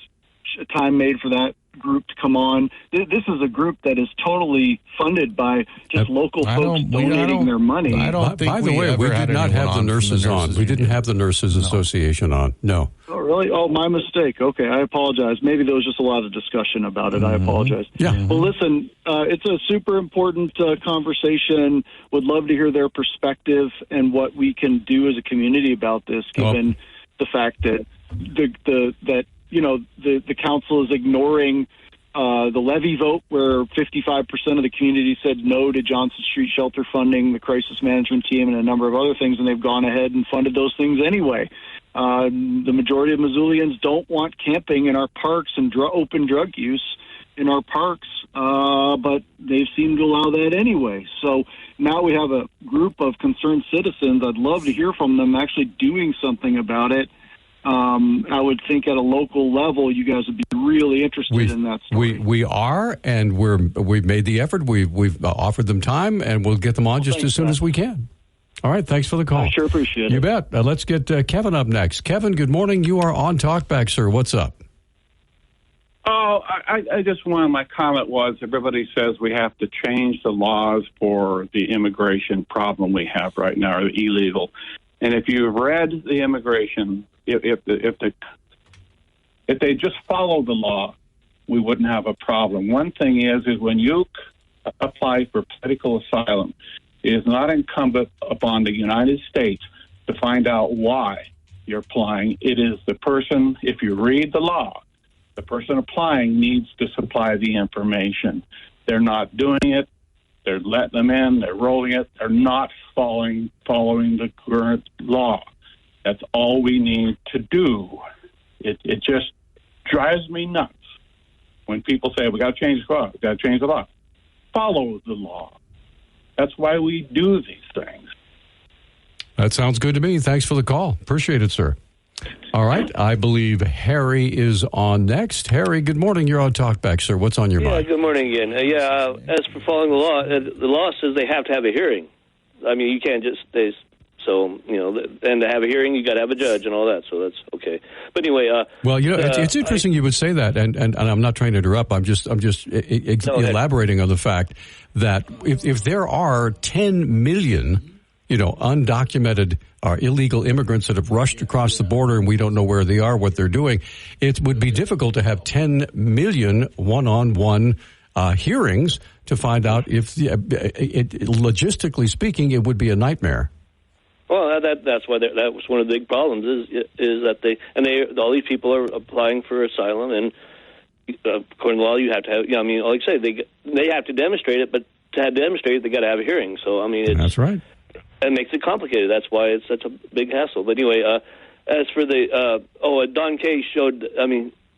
E: a time made for that group to come on. This is a group that is totally funded by just local folks donating their money.
C: By the way, we did not have the nurses on. We didn't have the Nurses Association on. No.
E: Oh, really? Oh, my mistake. Okay, I apologize. Maybe there was just a lot of discussion about it. I apologize.
C: Yeah.
E: Well, listen, it's a super important conversation. Would love to hear their perspective and what we can do as a community about this, given the fact that the council is ignoring the levy vote, where 55% of the community said no to Johnson Street shelter funding, the crisis management team, and a number of other things, and they've gone ahead and funded those things anyway. The majority of Missoulians don't want camping in our parks and open drug use in our parks, but they seem to allow that anyway. So now we have a group of concerned citizens. I'd love to hear from them actually doing something about it. I would think at a local level, you guys would be really interested in that story.
C: We are, and we've made the effort. We've offered them time, and we'll get them on just as soon as we can. All right, thanks for the call.
E: I sure appreciate it.
C: You bet. Let's get Kevin up next. Kevin, good morning. You are on Talkback, sir. What's up?
I: Oh, I just wanted, my comment was, everybody says we have to change the laws for the immigration problem we have right now, or the illegal. And if you've read the immigration, if they just follow the law, we wouldn't have a problem. One thing is when you apply for political asylum, it is not incumbent upon the United States to find out why you're applying. It is the person, if you read the law, the person applying needs to supply the information. They're not doing it. They're letting them in. They're rolling it. They're not following the current law. That's all we need to do. It just drives me nuts when people say, we got to change the law. We got to change the law. Follow the law. That's why we do these things.
C: That sounds good to me. Thanks for the call. Appreciate it, sir. All right. I believe Harry is on next. Harry, good morning. You're on Talkback, sir. What's on your mind?
S: Good morning again. As for following the law says they have to have a hearing. I mean, you can't just and to have a hearing, you got to have a judge and all that. So that's okay. But anyway,
C: it's interesting you would say that, and I'm not trying to interrupt. I'm just elaborating on the fact that if there are 10 million undocumented or illegal immigrants that have rushed across the border and we don't know where they are, what they're doing, it would be difficult to have 10 million one-on-one hearings to find out if, logistically speaking, it would be a nightmare.
S: Well, that's why that was one of the big problems is that all these people are applying for asylum, and according to law, you have to have. Like I say, they have to demonstrate it, but to demonstrate it, they got to have a hearing. So
C: that's right.
S: It makes it complicated. That's why it's such a big hassle. But anyway, as for the Don K showed.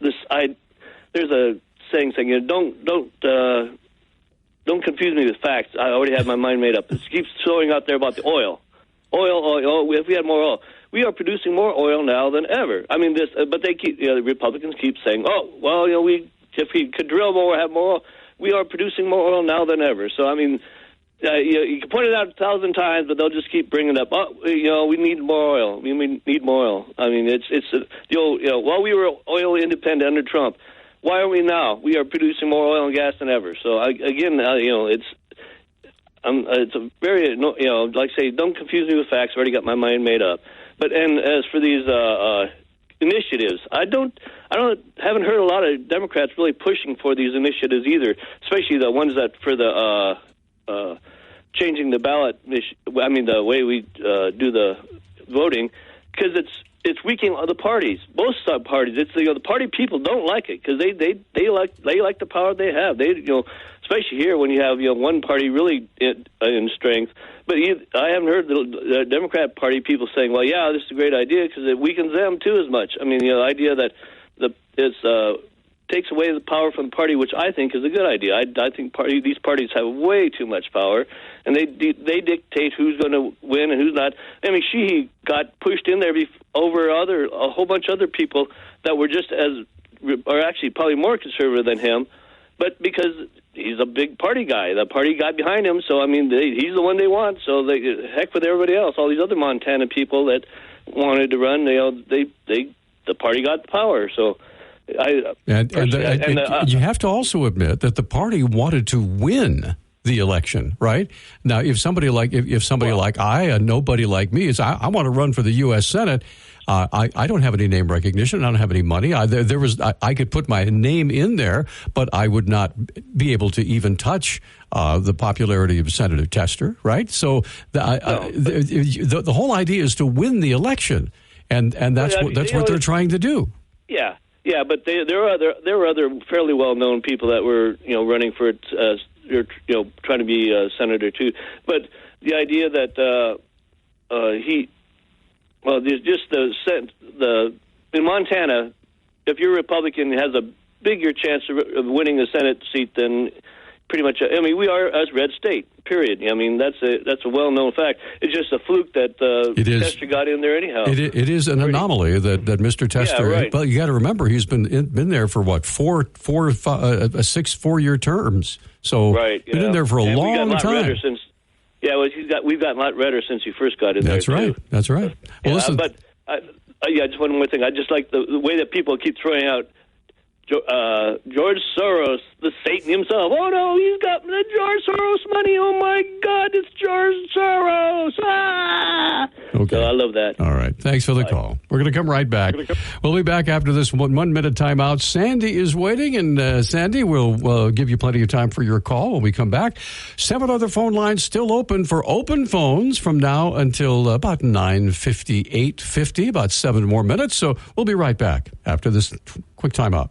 S: There's a saying don't confuse me with facts. I already have my mind made up. It keeps throwing out there about the oil. Oil. If we had more oil, we are producing more oil now than ever. I mean, but they keep. The Republicans keep saying, if we could drill more, have more oil, we are producing more oil now than ever. So I mean, You can point it out 1,000 times, but they'll just keep bringing it up. Oh, we need more oil. We need more oil. I mean, it's the old, while we were oil independent under Trump, why are we now? We are producing more oil and gas than ever. So it's a very, like I say, don't confuse me with facts. I've already got my mind made up. And as for these initiatives, I haven't heard a lot of Democrats really pushing for these initiatives either, especially the ones that for the changing the ballot. I mean, the way we do the voting, because it's weakening the parties, both sub parties. It's the party people don't like it because they like the power they have. Especially here when you have one party really in strength. But I haven't heard the Democrat Party people saying, "Well, yeah, this is a great idea," because it weakens them too as much. I mean, the idea that it's takes away the power from the party, which I think is a good idea. I think these parties have way too much power, and they dictate who's going to win and who's not. I mean, Sheehy got pushed in there over a whole bunch of other people that were just are actually probably more conservative than him, but because he's a big party guy, the party got behind him. So I mean, he's the one they want. So heck with everybody else. All these other Montana people that wanted to run, the party got the power. So.
C: You have to also admit that the party wanted to win the election, right? Now, if somebody like a nobody like me is, I want to run for the U.S. Senate. I don't have any name recognition. I don't have any money. I could put my name in there, but I would not be able to even touch the popularity of Senator Tester, right? So the whole idea is to win the election, and that's what they're trying to do.
S: Yeah. Yeah, but there were other fairly well-known people that were running for trying to be senator too. But the idea that there's just in Montana, if you're a Republican, it has a bigger chance of winning a Senate seat than pretty much. I mean, we are a red state. Period. I mean, that's a well-known fact. It's just a fluke that Tester got in there anyhow.
C: It is an anomaly that Mr. Tester.
S: Yeah, right.
C: But you got to remember, he's been there for what 4-year terms. So
S: right,
C: been in there for a long time.
S: We've gotten a lot redder since he first got in there.
C: That's right.
S: Too.
C: That's right. Well, listen.
S: But just one more thing. I just like the way that people keep throwing out George Soros, the Satan himself. Oh no, he's got the George Soros money. Oh my God, it's George Soros. Ah!
C: Okay.
S: So I love that.
C: All right. Thanks for the call. We're going to come right back. We'll be back after this 1 minute timeout. Sandy is waiting, and Sandy will give you plenty of time for your call when we come back. 7 other phone lines still open for open phones from now until about 9:50, 8:50, about 7 more minutes. So we'll be right back after this quick timeout.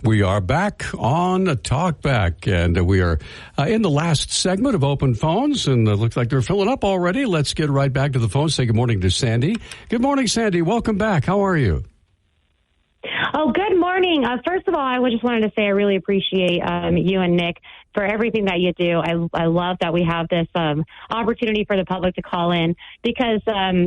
C: We are back on Talkback, and we are in the last segment of Open Phones, and it looks like they're filling up already. Let's get right back to the phone. Say good morning to Sandy. Good morning, Sandy. Welcome back. How are you?
J: Oh, good morning. First of all, I just wanted to say I really appreciate you and Nick for everything that you do. I love that we have this opportunity for the public to call in because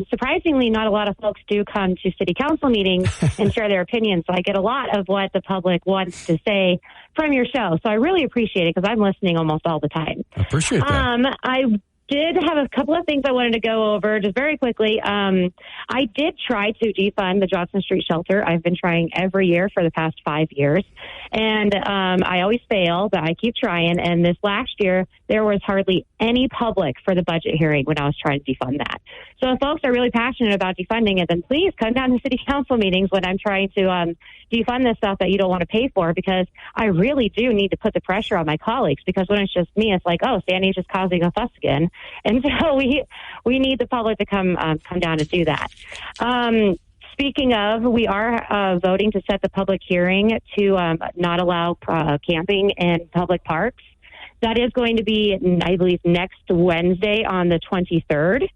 J: surprisingly, not a lot of folks do come to city council meetings and share their opinions. So I get a lot of what the public wants to say from your show. So I really appreciate it because I'm listening almost all the time.
C: I appreciate that.
J: I did have a couple of things I wanted to go over just very quickly. I did try to defund the Johnson Street shelter. I've been trying every year for the past 5 years. And I always fail, but I keep trying. And this last year, there was hardly any public for the budget hearing when I was trying to defund that. So if folks are really passionate about defunding it, then please come down to city council meetings when I'm trying to defund this stuff that you don't want to pay for, because I really do need to put the pressure on my colleagues, because when it's just me, it's like, oh, Sandy's just causing a fuss again. And so we need the public to come down and do that. Speaking of, we are voting to set the public hearing to not allow camping in public parks. That is going to be, I believe, next Wednesday on the 23rd.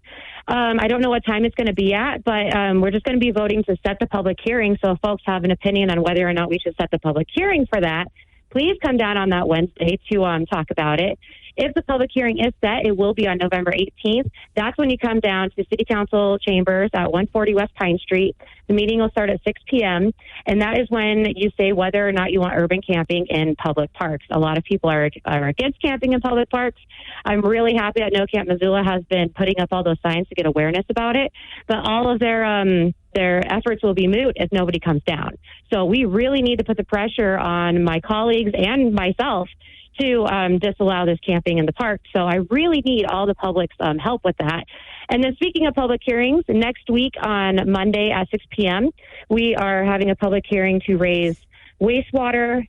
J: I don't know what time it's going to be at, but we're just going to be voting to set the public hearing. So if folks have an opinion on whether or not we should set the public hearing for that, please come down on that Wednesday to talk about it. if the public hearing is set, it will be on November 18th. That's when you come down to the City Council chambers at 140 West Pine Street. The meeting will start at 6 p.m., and that is when you say whether or not you want urban camping in public parks. A lot of people are against camping in public parks. I'm really happy that No Camp Missoula has been putting up all those signs to get awareness about it, but all of their efforts will be moot if nobody comes down. So we really need to put the pressure on my colleagues and myself to disallow this camping in the park. So I really need all the public's help with that. And then speaking of public hearings, next week on Monday at 6 p.m., we are having a public hearing to raise wastewater,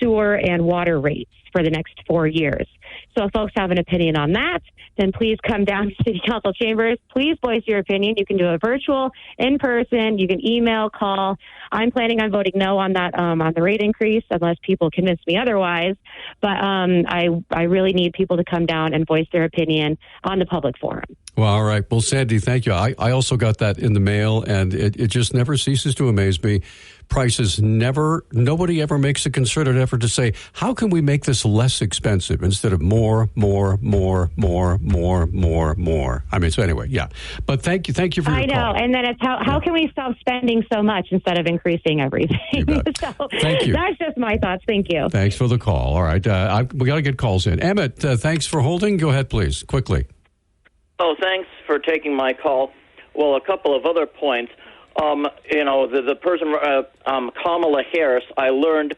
J: sewer, and water rates for the next 4 years. So if folks have an opinion on that, then please come down to City Council chambers. Please voice your opinion. You can do it virtual, in person. You can email, call. I'm planning on voting no on that on the rate increase unless people convince me otherwise. But I really need people to come down and voice their opinion on the public forum.
C: Well, all right. Well, Sandy, thank you. I also got that in the mail, and it just never ceases to amaze me. Prices nobody ever makes a concerted effort to say, how can we make this less expensive instead of more. I mean, so anyway, yeah. But thank you for your call.
J: I know, and then it's how can we stop spending so much instead of increasing everything? So
C: thank you.
J: That's just my thoughts. Thank you.
C: Thanks for the call. All right, we got to get calls in. Emmett, thanks for holding. Go ahead, please, quickly.
H: Oh, thanks for taking my call. Well, a couple of other points. The person, Kamala Harris, I learned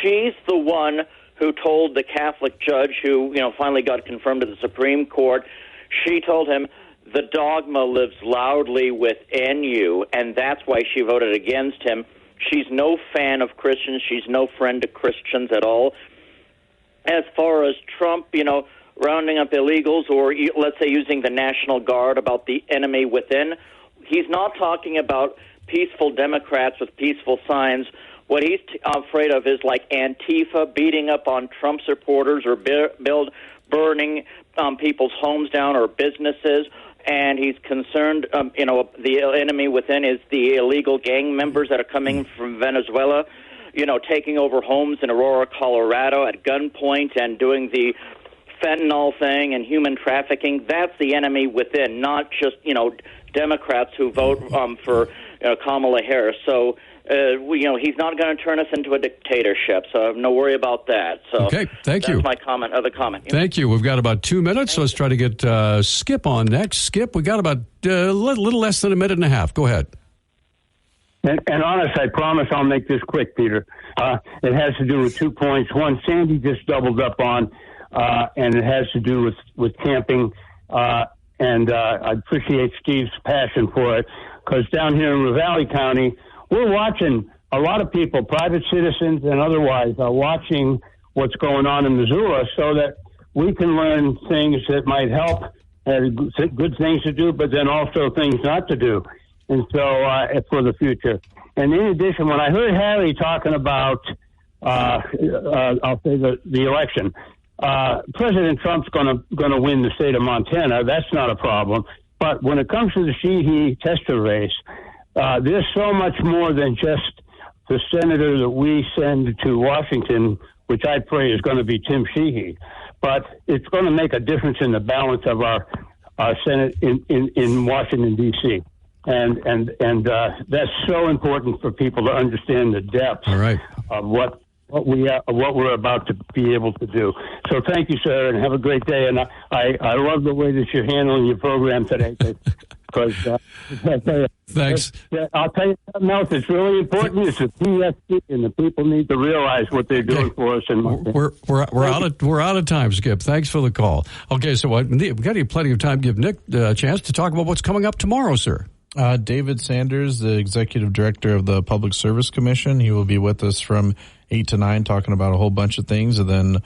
H: she's the one who told the Catholic judge who, finally got confirmed to the Supreme Court. She told him the dogma lives loudly within you, and that's why she voted against him. She's no fan of Christians. She's no friend to Christians at all. As far as Trump, rounding up illegals or, let's say, using the National Guard about the enemy within, he's not talking about peaceful Democrats with peaceful signs. What he's afraid of is like Antifa beating up on Trump supporters or burning people's homes down or businesses. And he's concerned, the enemy within is the illegal gang members that are coming from Venezuela, taking over homes in Aurora, Colorado at gunpoint and doing the fentanyl thing and human trafficking. That's the enemy within, not just, Democrats who vote for Kamala Harris. So, he's not going to turn us into a dictatorship, so I have no worry about that. So
C: okay, thank you.
H: That's my comment, other comment.
C: Thank you. We've got about 2 minutes, so let's try to get Skip on next. Skip, we got about a little less than a minute and a half. Go ahead.
L: And honest, I promise I'll make this quick, Peter. It has to do with 2 points. One, Sandy just doubled up on, and it has to do with camping. And I appreciate Steve's passion for it, because down here in Ravalli County, we're watching a lot of people, private citizens and otherwise, are watching what's going on in Missoula so that we can learn things that might help, good things to do, but then also things not to do. And so for the future. And in addition, when I heard Harry talking about, I'll say the election, President Trump's going to win the state of Montana. That's not a problem. But when it comes to the Sheehy tester race, there's so much more than just the senator that we send to Washington, which I pray is going to be Tim Sheehy. But it's going to make a difference in the balance of our Senate in Washington, D.C. And that's so important for people to understand the depth of what we're about to be able to do. So thank you, sir, and have a great day. And I love the way that you're handling your program today. Because
C: thanks.
L: I'll tell you something else that's really important. It's the PSC, and the people need to realize what they're doing for us. And
C: we're out of time, Skip. Thanks for the call. Okay, so we've got plenty of time to give Nick a chance to talk about what's coming up tomorrow, sir.
D: David Sanders, the executive director of the Public Service Commission, he will be with us from 8 to 9 talking about a whole bunch of things. And then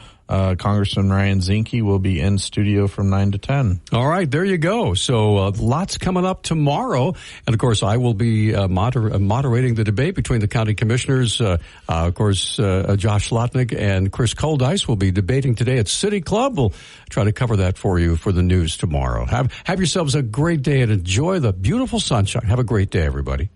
D: Congressman Ryan Zinke will be in studio from 9 to 10.
C: All right, there you go. So lots coming up tomorrow. And, of course, I will be moderating the debate between the county commissioners. Of course, Josh Slotnick and Chris Koldice will be debating today at City Club. We'll try to cover that for you for the news tomorrow. Have yourselves a great day and enjoy the beautiful sunshine. Have a great day, everybody.